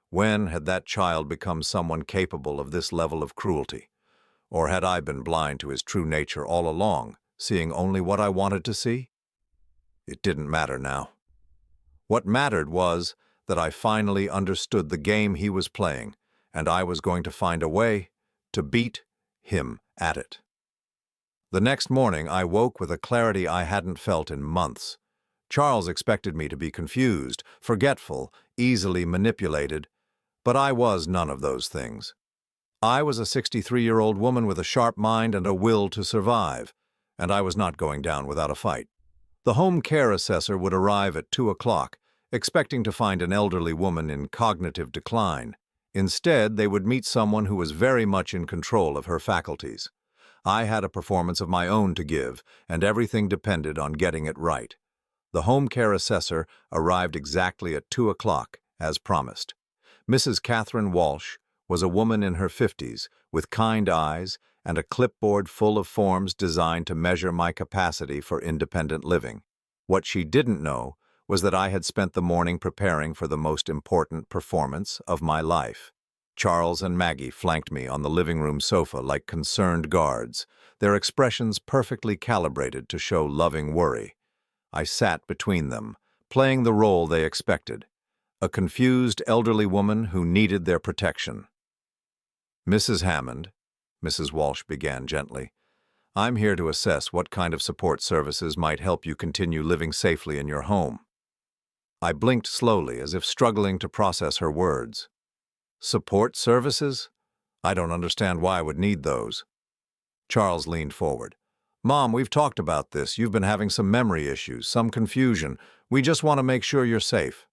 When had that child become someone capable of this level of cruelty? Or had I been blind to his true nature all along, seeing only what I wanted to see? It didn't matter now. What mattered was that I finally understood the game he was playing, and I was going to find a way to beat him at it. The next morning, I woke with a clarity I hadn't felt in months. Charles expected me to be confused, forgetful, easily manipulated, but I was none of those things. I was a 63-year-old woman with a sharp mind and a will to survive, and I was not going down without a fight. The home care assessor would arrive at 2 o'clock, expecting to find an elderly woman in cognitive decline. Instead, they would meet someone who was very much in control of her faculties. I had a performance of my own to give, and everything depended on getting it right. The home care assessor arrived exactly at 2 o'clock, as promised. Mrs. Catherine Walsh was a woman in her 50s, with kind eyes and a clipboard full of forms designed to measure my capacity for independent living. What she didn't know was that I had spent the morning preparing for the most important performance of my life. Charles and Maggie flanked me on the living room sofa like concerned guards, their expressions perfectly calibrated to show loving worry. I sat between them, playing the role they expected, a confused elderly woman who needed their protection. "Mrs. Hammond," Mrs. Walsh began gently, "I'm here to assess what kind of support services might help you continue living safely in your home." I blinked slowly, as if struggling to process her words. "Support services? I don't understand why I would need those." Charles leaned forward. "Mom, we've talked about this. You've been having some memory issues, some confusion. We just want to make sure you're safe."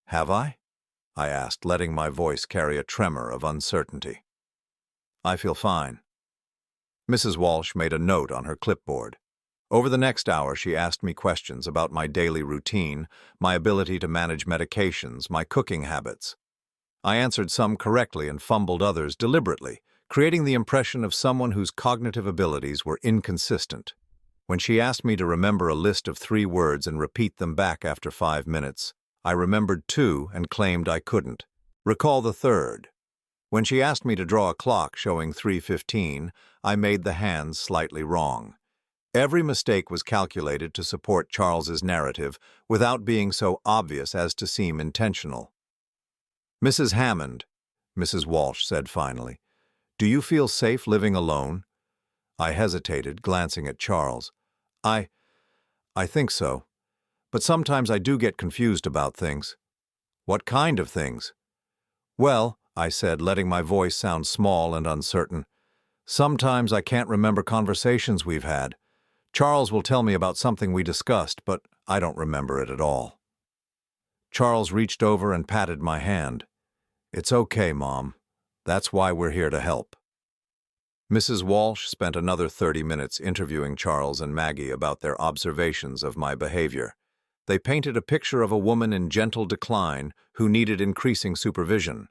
"Have I?" I asked, letting my voice carry a tremor of uncertainty. "I feel fine." Mrs. Walsh made a note on her clipboard. Over the next hour, she asked me questions about my daily routine, my ability to manage medications, my cooking habits. I answered some correctly and fumbled others deliberately, creating the impression of someone whose cognitive abilities were inconsistent. When she asked me to remember a list of 3 words and repeat them back after 5 minutes, I remembered 2 and claimed I couldn't. Recall the third. When she asked me to draw a clock showing 3:15, I made the hands slightly wrong. Every mistake was calculated to support Charles's narrative without being so obvious as to seem intentional. "Mrs. Hammond," Mrs. Walsh said finally, "do you feel safe living alone?" I hesitated, glancing at Charles. I think so. But sometimes I do get confused about things." "What kind of things?" "Well," I said, letting my voice sound small and uncertain, "sometimes I can't remember conversations we've had. Charles will tell me about something we discussed, but I don't remember it at all." Charles reached over and patted my hand. "It's okay, Mom. That's why we're here to help." Mrs. Walsh spent another 30 minutes interviewing Charles and Maggie about their observations of my behavior. They painted a picture of a woman in gentle decline who needed increasing supervision.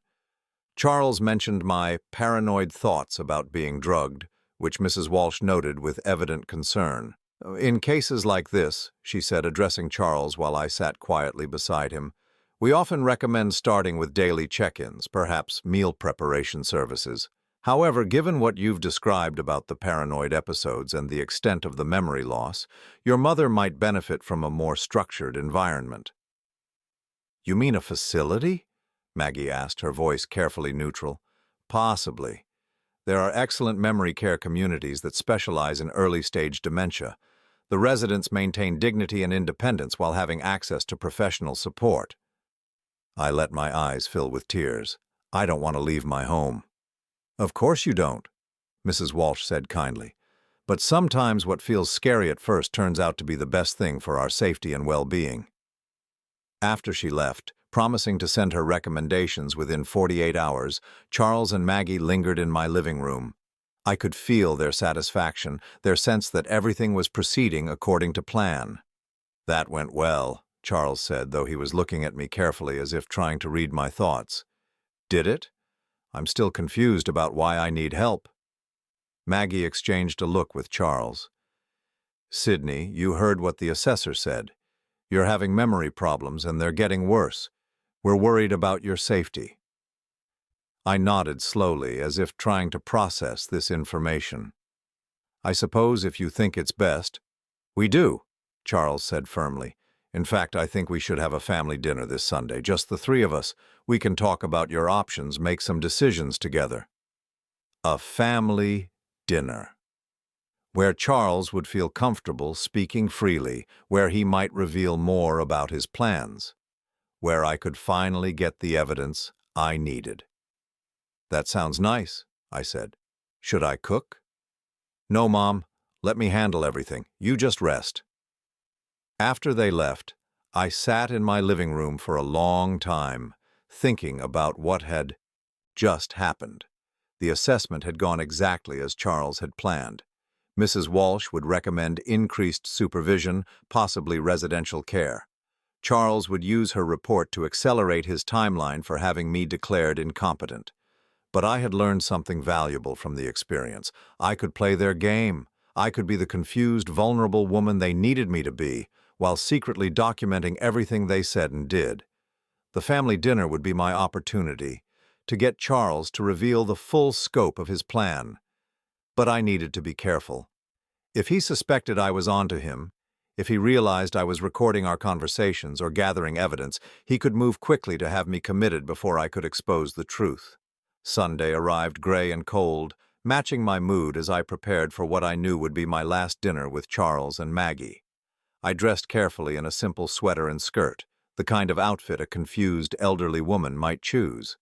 Charles mentioned my paranoid thoughts about being drugged, which Mrs. Walsh noted with evident concern. "In cases like this," she said, addressing Charles while I sat quietly beside him, "we often recommend starting with daily check-ins, perhaps meal preparation services. However, given what you've described about the paranoid episodes and the extent of the memory loss, your mother might benefit from a more structured environment." You mean a facility? Maggie asked, her voice carefully neutral. Possibly. There are excellent memory care communities that specialize in early-stage dementia. The residents maintain dignity and independence while having access to professional support. I let my eyes fill with tears. I don't want to leave my home. Of course you don't, Mrs. Walsh said kindly. But sometimes what feels scary at first turns out to be the best thing for our safety and well-being. After she left, promising to send her recommendations within 48 hours, Charles and Maggie lingered in my living room. I could feel their satisfaction, their sense that everything was proceeding according to plan. That went well, Charles said, though he was looking at me carefully as if trying to read my thoughts. Did it? I'm still confused about why I need help. Maggie exchanged a look with Charles. Sydney, you heard what the assessor said. You're having memory problems and they're getting worse. We're worried about your safety. I nodded slowly, as if trying to process this information. I suppose if you think it's best. We do, Charles said firmly. In fact, I think we should have a family dinner this Sunday, just the three of us. We can talk about your options, make some decisions together. A family dinner. Where Charles would feel comfortable speaking freely, where he might reveal more about his plans, where I could finally get the evidence I needed. That sounds nice, I said. Should I cook? No, Mom. Let me handle everything. You just rest. After they left, I sat in my living room for a long time, thinking about what had just happened. The assessment had gone exactly as Charles had planned. Mrs. Walsh would recommend increased supervision, possibly residential care. Charles would use her report to accelerate his timeline for having me declared incompetent. But I had learned something valuable from the experience. I could play their game. I could be the confused, vulnerable woman they needed me to be, while secretly documenting everything they said and did. The family dinner would be my opportunity to get Charles to reveal the full scope of his plan. But I needed to be careful. If he suspected I was onto him, if he realized I was recording our conversations or gathering evidence, he could move quickly to have me committed before I could expose the truth. Sunday arrived gray and cold, matching my mood as I prepared for what I knew would be my last dinner with Charles and Maggie. I dressed carefully in a simple sweater and skirt, the kind of outfit a confused elderly woman might choose.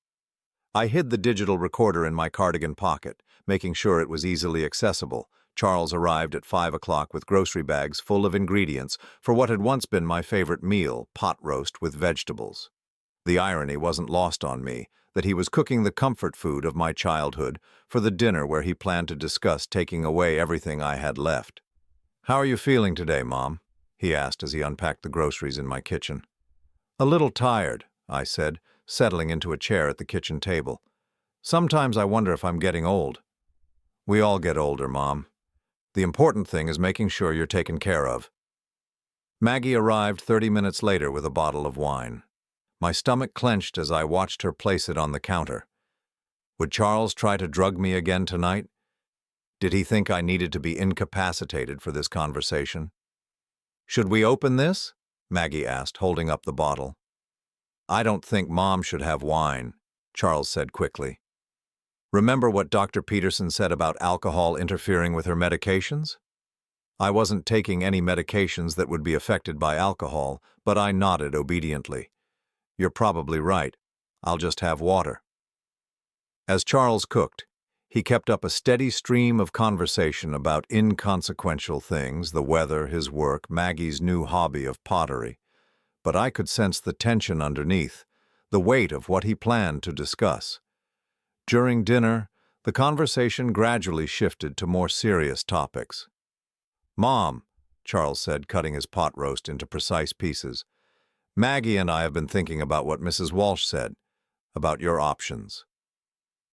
I hid the digital recorder in my cardigan pocket, making sure it was easily accessible. Charles arrived at 5 o'clock with grocery bags full of ingredients for what had once been my favorite meal, pot roast with vegetables. The irony wasn't lost on me that he was cooking the comfort food of my childhood for the dinner where he planned to discuss taking away everything I had left. "How are you feeling today, Mom?" he asked as he unpacked the groceries in my kitchen. "A little tired," I said, settling into a chair at the kitchen table. "Sometimes I wonder if I'm getting old." "We all get older, Mom. The important thing is making sure you're taken care of." Maggie arrived 30 minutes later with a bottle of wine. My stomach clenched as I watched her place it on the counter. Would Charles try to drug me again tonight? Did he think I needed to be incapacitated for this conversation? "Should we open this?" Maggie asked, holding up the bottle. "I don't think Mom should have wine," Charles said quickly. "Remember what Dr. Peterson said about alcohol interfering with her medications?" I wasn't taking any medications that would be affected by alcohol, but I nodded obediently. "You're probably right. I'll just have water." As Charles cooked, he kept up a steady stream of conversation about inconsequential things, the weather, his work, Maggie's new hobby of pottery. But I could sense the tension underneath, the weight of what he planned to discuss. During dinner, the conversation gradually shifted to more serious topics. "Mom," Charles said, cutting his pot roast into precise pieces, "Maggie and I have been thinking about what Mrs. Walsh said, about your options."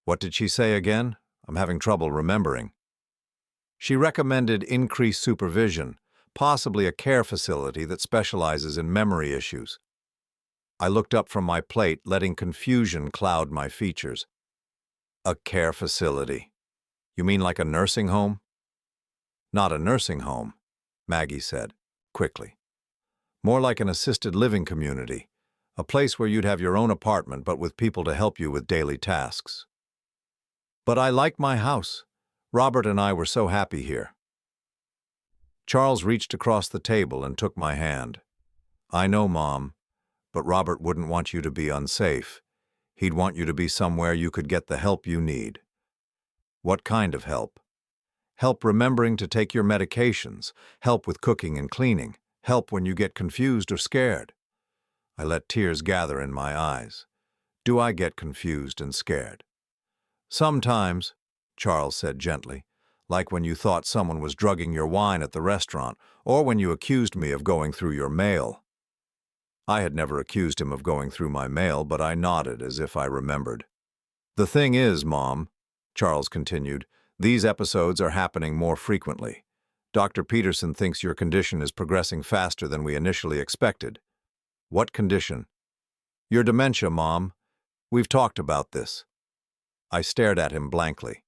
"What did she say again? I'm having trouble remembering." "She recommended increased supervision, possibly a care facility that specializes in memory issues." I looked up from my plate, letting confusion cloud my features. "A care facility? You mean like a nursing home?" "Not a nursing home," Maggie said, quickly. "More like an assisted living community, A place where you'd have your own apartment but with people to help you with daily tasks. But I like my house. Robert and I were so happy here. Charles reached across the table and took my hand. I know, Mom, but Robert wouldn't want you to be unsafe. He'd want you to be somewhere you could get the help you need. What kind of help? Help remembering to take your medications, help with cooking and cleaning, help when you get confused or scared. I let tears gather in my eyes. Do I get confused and scared? Sometimes, Charles said gently, like when you thought someone was drugging your wine at the restaurant, or when you accused me of going through your mail. I had never accused him of going through my mail, but I nodded as if I remembered. The thing is, Mom, Charles continued, these episodes are happening more frequently. Dr. Peterson thinks your condition is progressing faster than we initially expected. What condition? Your dementia, Mom. We've talked about this. I stared at him blankly.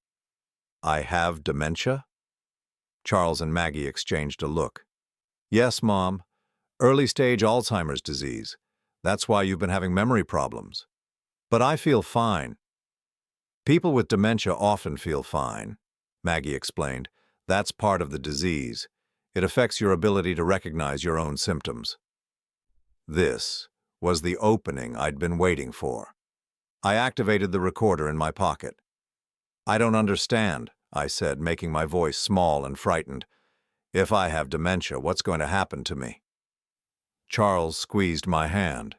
I have dementia? Charles and Maggie exchanged a look. Yes, Mom. Early-stage Alzheimer's disease. That's why you've been having memory problems. But I feel fine. People with dementia often feel fine, Maggie explained. That's part of the disease. It affects your ability to recognize your own symptoms. This was the opening I'd been waiting for. I activated the recorder in my pocket. I don't understand, I said, making my voice small and frightened. If I have dementia, what's going to happen to me? Charles squeezed my hand.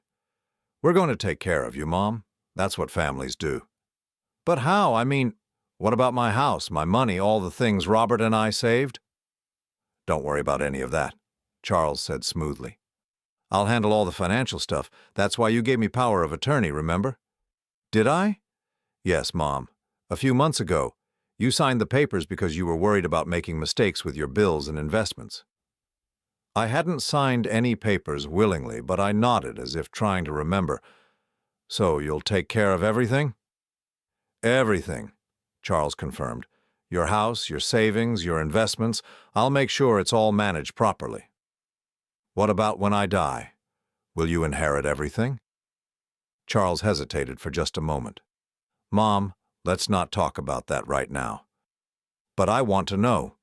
We're going to take care of you, Mom. That's what families do. But how? I mean, what about my house, my money, all the things Robert and I saved? Don't worry about any of that, Charles said smoothly. I'll handle all the financial stuff. That's why you gave me power of attorney, remember? Did I? Yes, Mom. A few months ago, you signed the papers because you were worried about making mistakes with your bills and investments. I hadn't signed any papers willingly, but I nodded as if trying to remember. So you'll take care of everything? Everything, Charles confirmed. Your house, your savings, your investments, I'll make sure it's all managed properly. What about when I die? Will you inherit everything? Charles hesitated for just a moment. Mom, let's not talk about that right now. But I want to know.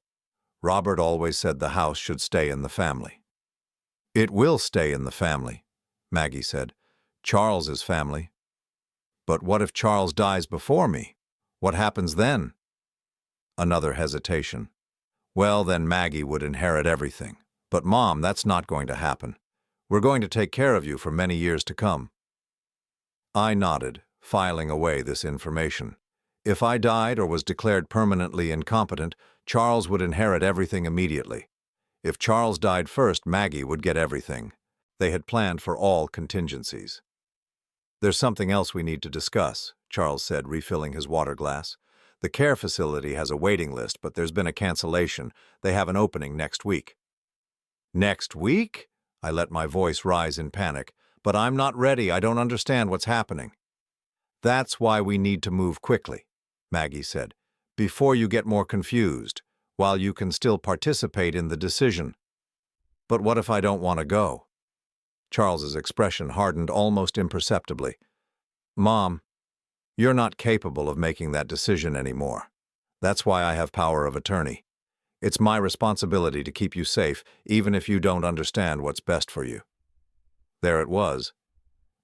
Robert always said the house should stay in the family. It will stay in the family, Maggie said. Charles's family. But what if Charles dies before me? What happens then? Another hesitation. Well, then Maggie would inherit everything. But Mom, that's not going to happen. We're going to take care of you for many years to come. I nodded, filing away this information. If I died or was declared permanently incompetent, Charles would inherit everything immediately. If Charles died first, Maggie would get everything. They had planned for all contingencies. There's something else we need to discuss, Charles said, refilling his water glass. The care facility has a waiting list, but there's been a cancellation. They have an opening next week. Next week? I let my voice rise in panic. But I'm not ready. I don't understand what's happening. That's why we need to move quickly, Maggie said, before you get more confused, while you can still participate in the decision. But what if I don't want to go? Charles's expression hardened almost imperceptibly. Mom, you're not capable of making that decision anymore. That's why I have power of attorney. It's my responsibility to keep you safe, even if you don't understand what's best for you. There it was.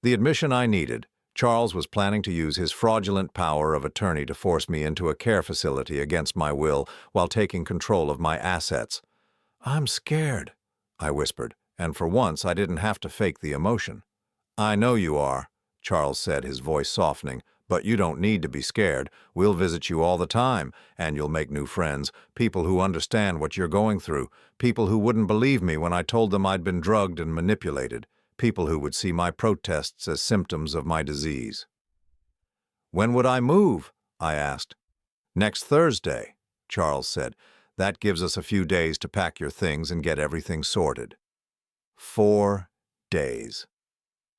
The admission I needed. Charles was planning to use his fraudulent power of attorney to force me into a care facility against my will while taking control of my assets. I'm scared, I whispered, and for once I didn't have to fake the emotion. I know you are, Charles said, his voice softening, but you don't need to be scared. We'll visit you all the time, and you'll make new friends, people who understand what you're going through, people who wouldn't believe me when I told them I'd been drugged and manipulated. People who would see my protests as symptoms of my disease. When would I move? I asked. Next Thursday, Charles said. That gives us a few days to pack your things and get everything sorted. 4 days.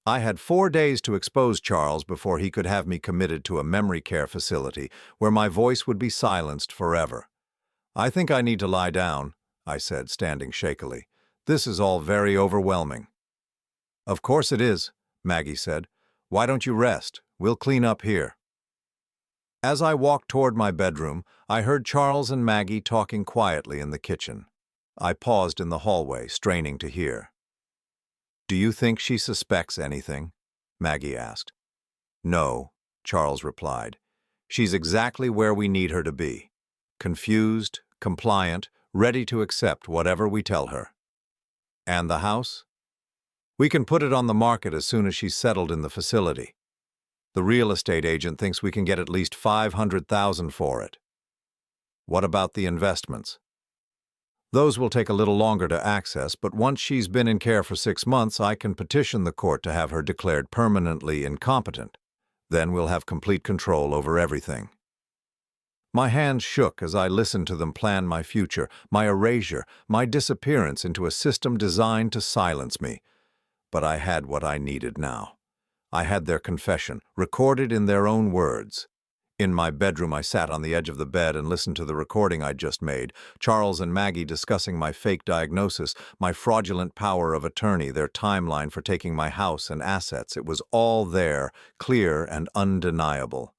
I had 4 days to expose Charles before he could have me committed to a memory care facility where my voice would be silenced forever. I think I need to lie down, I said, standing shakily. This is all very overwhelming. Of course it is, Maggie said. "Why don't you rest? We'll clean up here." As I walked toward my bedroom, I heard Charles and Maggie talking quietly in the kitchen. I paused in the hallway, straining to hear. "Do you think she suspects anything?" Maggie asked. "No," Charles replied. "She's exactly where we need her to be. Confused, compliant, ready to accept whatever we tell her." "And the house?" "We can put it on the market as soon as she's settled in the facility. The real estate agent thinks we can get at least $500,000 for it." "What about the investments?" "Those will take a little longer to access, but once she's been in care for 6 months, I can petition the court to have her declared permanently incompetent. Then we'll have complete control over everything." My hands shook as I listened to them plan my future, my erasure, my disappearance into a system designed to silence me. But I had what I needed now. I had their confession, recorded in their own words. In my bedroom, I sat on the edge of the bed and listened to the recording I'd just made. Charles and Maggie discussing my fake diagnosis, my fraudulent power of attorney, their timeline for taking my house and assets. It was all there, clear and undeniable.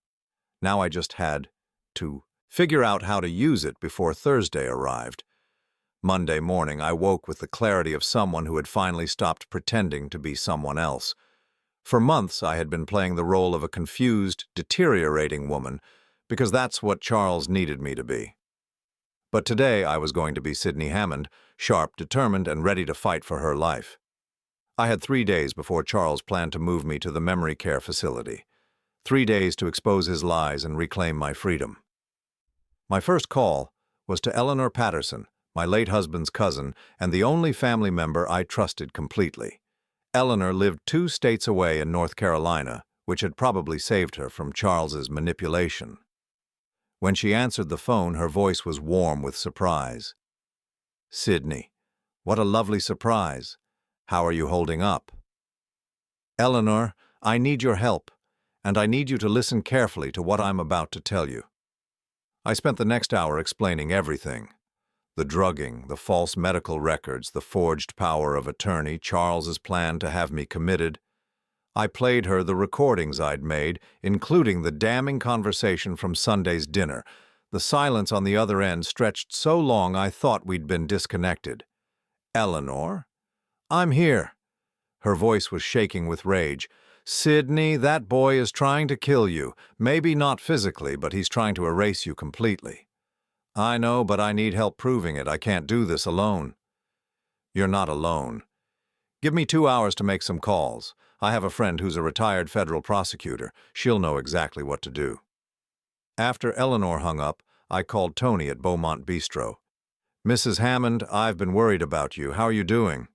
Now I just had to figure out how to use it before Thursday arrived. Monday morning, I woke with the clarity of someone who had finally stopped pretending to be someone else. For months, I had been playing the role of a confused, deteriorating woman, because that's what Charles needed me to be. But today, I was going to be Sydney Hammond, sharp, determined, and ready to fight for her life. I had 3 days before Charles planned to move me to the memory care facility. 3 days to expose his lies and reclaim my freedom. My first call was to Eleanor Patterson, my late husband's cousin, and the only family member I trusted completely. Eleanor lived 2 states away in North Carolina, which had probably saved her from Charles's manipulation. When she answered the phone, her voice was warm with surprise. "Sydney, what a lovely surprise. How are you holding up?" "Eleanor, I need your help, and I need you to listen carefully to what I'm about to tell you." I spent the next hour explaining everything. The drugging, the false medical records, the forged power of attorney, Charles's plan to have me committed. I played her the recordings I'd made, including the damning conversation from Sunday's dinner. The silence on the other end stretched so long I thought we'd been disconnected. "Eleanor? I'm here." Her voice was shaking with rage. "Sydney, that boy is trying to kill you. Maybe not physically, but he's trying to erase you completely." "I know, but I need help proving it. I can't do this alone." "You're not alone. Give me 2 hours to make some calls. I have a friend who's a retired federal prosecutor. She'll know exactly what to do." After Eleanor hung up, I called Tony at Beaumont Bistro. "Mrs. Hammond, I've been worried about you. How are you doing?"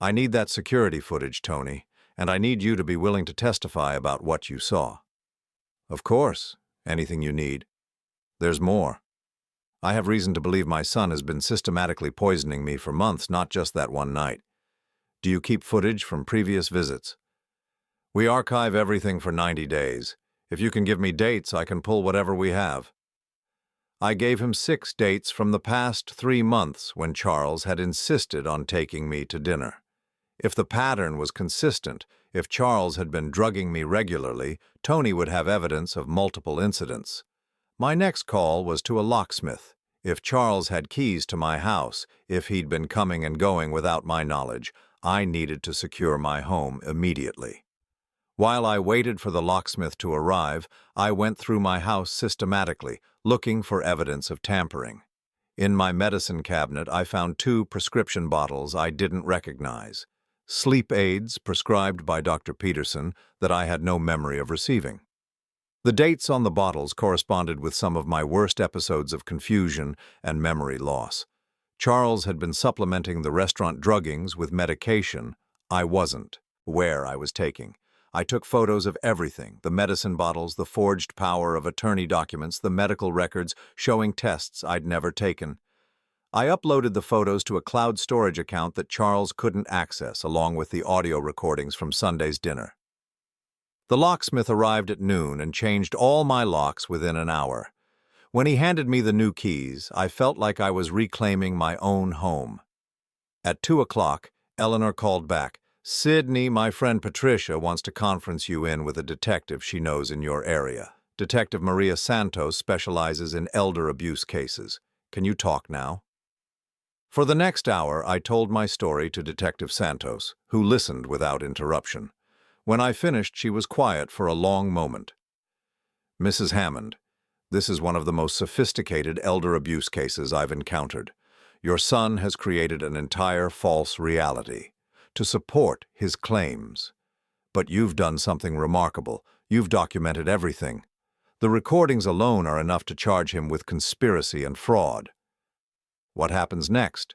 "I need that security footage, Tony, and I need you to be willing to testify about what you saw." "Of course. Anything you need." "There's more. I have reason to believe my son has been systematically poisoning me for months, not just that one night. Do you keep footage from previous visits?" "We archive everything for 90 days. If you can give me dates, I can pull whatever we have." I gave him 6 dates from the past 3 months when Charles had insisted on taking me to dinner. If the pattern was consistent, if Charles had been drugging me regularly, Tony would have evidence of multiple incidents. My next call was to a locksmith. If Charles had keys to my house, if he'd been coming and going without my knowledge, I needed to secure my home immediately. While I waited for the locksmith to arrive, I went through my house systematically, looking for evidence of tampering. In my medicine cabinet, I found 2 prescription bottles I didn't recognize. Sleep aids prescribed by Dr. Peterson that I had no memory of receiving. The dates on the bottles corresponded with some of my worst episodes of confusion and memory loss. Charles had been supplementing the restaurant druggings with medication I wasn't aware I was taking. I took photos of everything, the medicine bottles, the forged power of attorney documents, the medical records showing tests I'd never taken. I uploaded the photos to a cloud storage account that Charles couldn't access, along with the audio recordings from Sunday's dinner. The locksmith arrived at noon and changed all my locks within an hour. When he handed me the new keys, I felt like I was reclaiming my own home. At 2 o'clock, Eleanor called back. Sydney, my friend Patricia wants to conference you in with a detective she knows in your area. Detective Maria Santos specializes in elder abuse cases. Can you talk now? For the next hour, I told my story to Detective Santos, who listened without interruption. When I finished, she was quiet for a long moment. Mrs. Hammond, this is one of the most sophisticated elder abuse cases I've encountered. Your son has created an entire false reality to support his claims. But you've done something remarkable. You've documented everything. The recordings alone are enough to charge him with conspiracy and fraud. What happens next?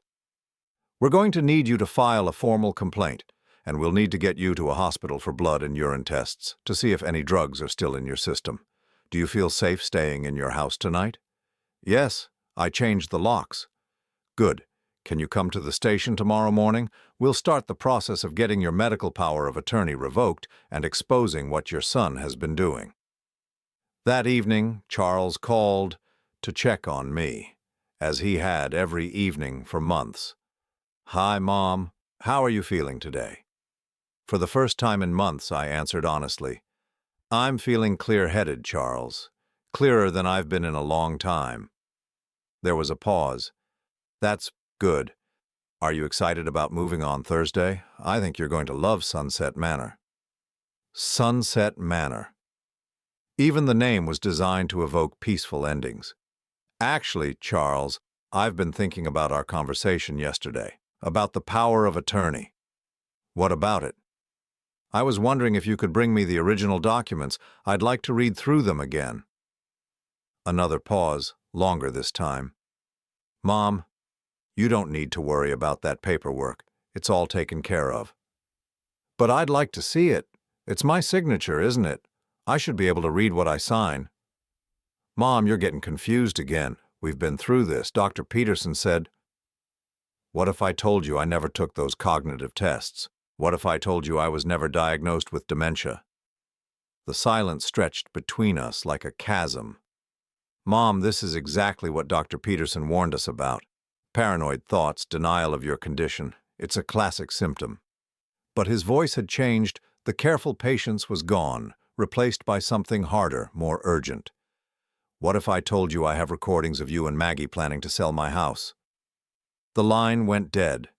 We're going to need you to file a formal complaint, and we'll need to get you to a hospital for blood and urine tests to see if any drugs are still in your system. Do you feel safe staying in your house tonight? Yes, I changed the locks. Good. Can you come to the station tomorrow morning? We'll start the process of getting your medical power of attorney revoked and exposing what your son has been doing. That evening, Charles called to check on me, as he had every evening for months. Hi, Mom. How are you feeling today? For the first time in months, I answered honestly. I'm feeling clear-headed, Charles. Clearer than I've been in a long time. There was a pause. That's good. Are you excited about moving on Thursday? I think you're going to love Sunset Manor. Sunset Manor. Even the name was designed to evoke peaceful endings. Actually, Charles, I've been thinking about our conversation yesterday, about the power of attorney. What about it? I was wondering if you could bring me the original documents. I'd like to read through them again. Another pause, longer this time. Mom, you don't need to worry about that paperwork. It's all taken care of. But I'd like to see it. It's my signature, isn't it? I should be able to read what I sign. Mom, you're getting confused again. We've been through this. Dr. Peterson said, what if I told you I never took those cognitive tests? What if I told you I was never diagnosed with dementia? The silence stretched between us like a chasm. Mom, this is exactly what Dr. Peterson warned us about. Paranoid thoughts, denial of your condition. It's a classic symptom. But his voice had changed. The careful patience was gone, replaced by something harder, more urgent. What if I told you I have recordings of you and Maggie planning to sell my house? The line went dead.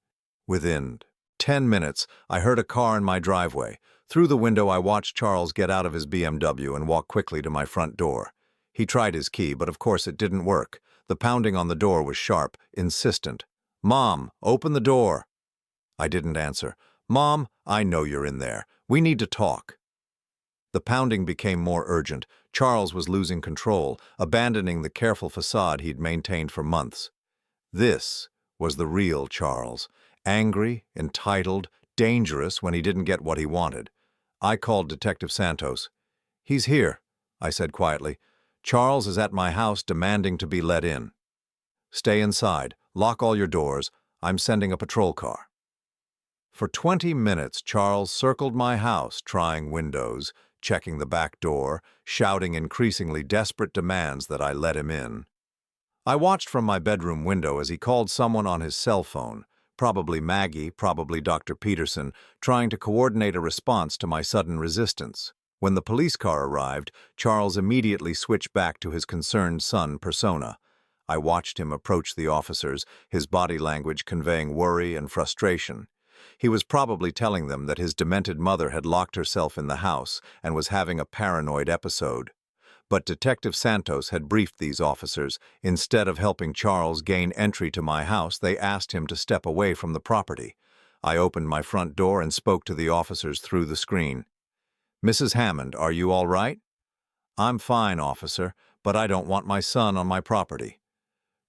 Within 10 minutes, I heard a car in my driveway. Through the window, I watched Charles get out of his BMW and walk quickly to my front door. He tried his key, but of course it didn't work. The pounding on the door was sharp, insistent. Mom, open the door. I didn't answer. Mom, I know you're in there. We need to talk. The pounding became more urgent. Charles was losing control, abandoning the careful facade he'd maintained for months. This was the real Charles. Angry, entitled, dangerous when he didn't get what he wanted. I called Detective Santos. He's here, I said quietly. Charles is at my house demanding to be let in. Stay inside. Lock all your doors. I'm sending a patrol car. For 20 minutes, Charles circled my house, trying windows, checking the back door, shouting increasingly desperate demands that I let him in. I watched from my bedroom window as he called someone on his cell phone, probably Maggie, probably Dr. Peterson, trying to coordinate a response to my sudden resistance. When the police car arrived, Charles immediately switched back to his concerned son persona. I watched him approach the officers, his body language conveying worry and frustration. He was probably telling them that his demented mother had locked herself in the house and was having a paranoid episode. But Detective Santos had briefed these officers. Instead of helping Charles gain entry to my house, they asked him to step away from the property. I opened my front door and spoke to the officers through the screen. Mrs. Hammond, are you all right? I'm fine, officer, but I don't want my son on my property.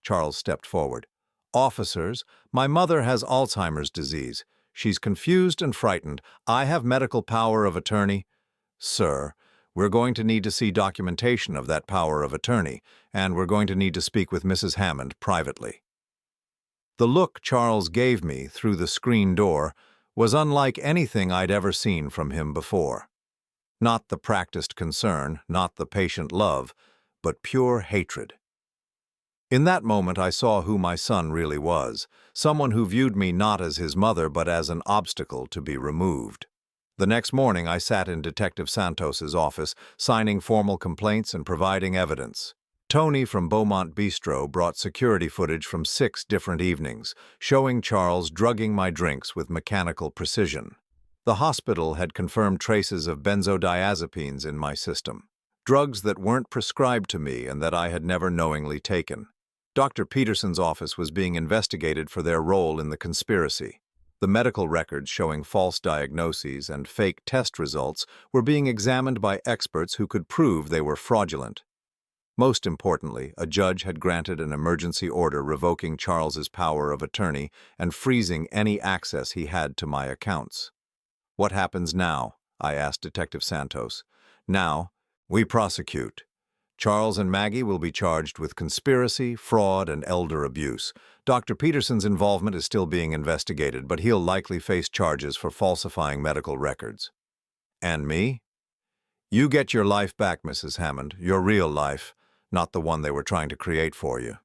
Charles stepped forward. Officers, my mother has Alzheimer's disease. She's confused and frightened. I have medical power of attorney. Sir, we're going to need to see documentation of that power of attorney, and we're going to need to speak with Mrs. Hammond privately. The look Charles gave me through the screen door was unlike anything I'd ever seen from him before. Not the practiced concern, not the patient love, but pure hatred. In that moment, I saw who my son really was, someone who viewed me not as his mother but as an obstacle to be removed. The next morning, I sat in Detective Santos's office, signing formal complaints and providing evidence. Tony from Beaumont Bistro brought security footage from 6 different evenings, showing Charles drugging my drinks with mechanical precision. The hospital had confirmed traces of benzodiazepines in my system, drugs that weren't prescribed to me and that I had never knowingly taken. Dr. Peterson's office was being investigated for their role in the conspiracy. The medical records showing false diagnoses and fake test results were being examined by experts who could prove they were fraudulent. Most importantly, a judge had granted an emergency order revoking Charles's power of attorney and freezing any access he had to my accounts. "What happens now?" I asked Detective Santos. "Now, we prosecute. Charles and Maggie will be charged with conspiracy, fraud, and elder abuse. Dr. Peterson's involvement is still being investigated, but he'll likely face charges for falsifying medical records." "And me?" "You get your life back, Mrs. Hammond, your real life, not the one they were trying to create for you."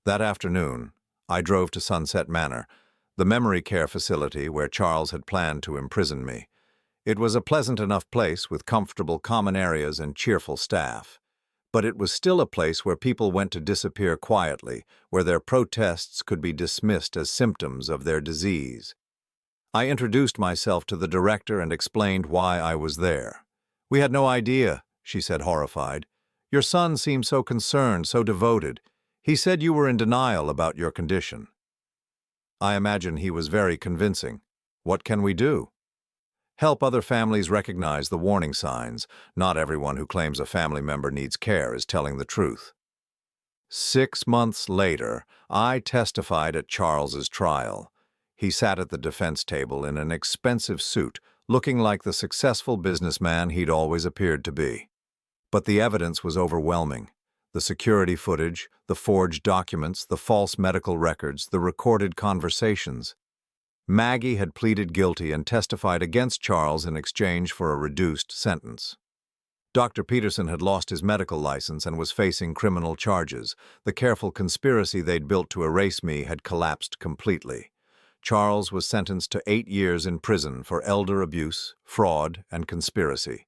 That afternoon, I drove to Sunset Manor, the memory care facility where Charles had planned to imprison me. It was a pleasant enough place with comfortable common areas and cheerful staff. But it was still a place where people went to disappear quietly, where their protests could be dismissed as symptoms of their disease. I introduced myself to the director and explained why I was there. "We had no idea," she said, horrified. "Your son seemed so concerned, so devoted. He said you were in denial about your condition." I imagine he was very convincing. "What can we do?" "Help other families recognize the warning signs. Not everyone who claims a family member needs care is telling the truth." 6 months later, I testified at Charles's trial. He sat at the defense table in an expensive suit, looking like the successful businessman he'd always appeared to be. But the evidence was overwhelming. The security footage, the forged documents, the false medical records, the recorded conversations. Maggie had pleaded guilty and testified against Charles in exchange for a reduced sentence. Dr. Peterson had lost his medical license and was facing criminal charges. The careful conspiracy they'd built to erase me had collapsed completely. Charles was sentenced to 8 years in prison for elder abuse, fraud, and conspiracy.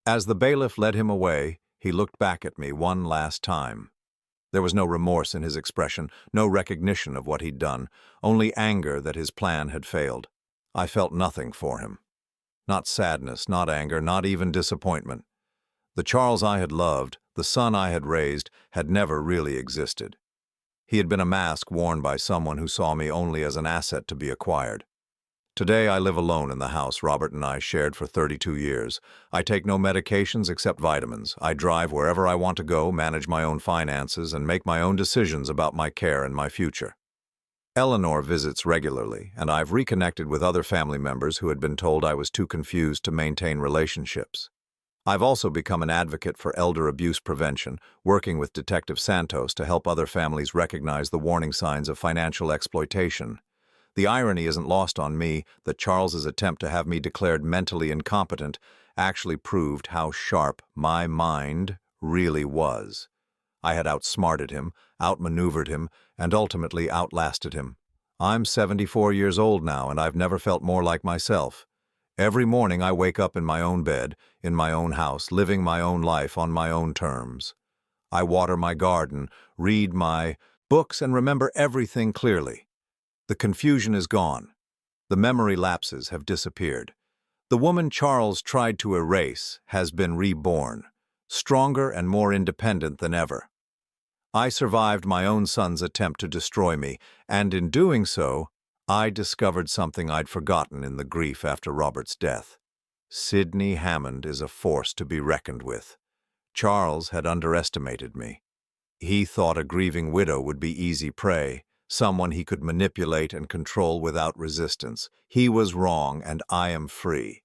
As the bailiff led him away, he looked back at me one last time. There was no remorse in his expression, no recognition of what he'd done, only anger that his plan had failed. I felt nothing for him. Not sadness, not anger, not even disappointment. The Charles I had loved, the son I had raised, had never really existed. He had been a mask worn by someone who saw me only as an asset to be acquired. Today I live alone in the house Robert and I shared for 32 years. I take no medications except vitamins. I drive wherever I want to go, manage my own finances, and make my own decisions about my care and my future. Eleanor visits regularly, and I've reconnected with other family members who had been told I was too confused to maintain relationships. I've also become an advocate for elder abuse prevention, working with Detective Santos to help other families recognize the warning signs of financial exploitation. The irony isn't lost on me that Charles's attempt to have me declared mentally incompetent actually proved how sharp my mind really was. I had outsmarted him, outmaneuvered him, and ultimately outlasted him. I'm 74 years old now, and I've never felt more like myself. Every morning I wake up in my own bed, in my own house, living my own life on my own terms. I water my garden, read my books, and remember everything clearly. The confusion is gone. The memory lapses have disappeared. The woman Charles tried to erase has been reborn, stronger and more independent than ever. I survived my own son's attempt to destroy me, and in doing so, I discovered something I'd forgotten in the grief after Robert's death. Sidney Hammond is a force to be reckoned with. Charles had underestimated me. He thought a grieving widow would be easy prey, someone he could manipulate and control without resistance. He was wrong, and I am free.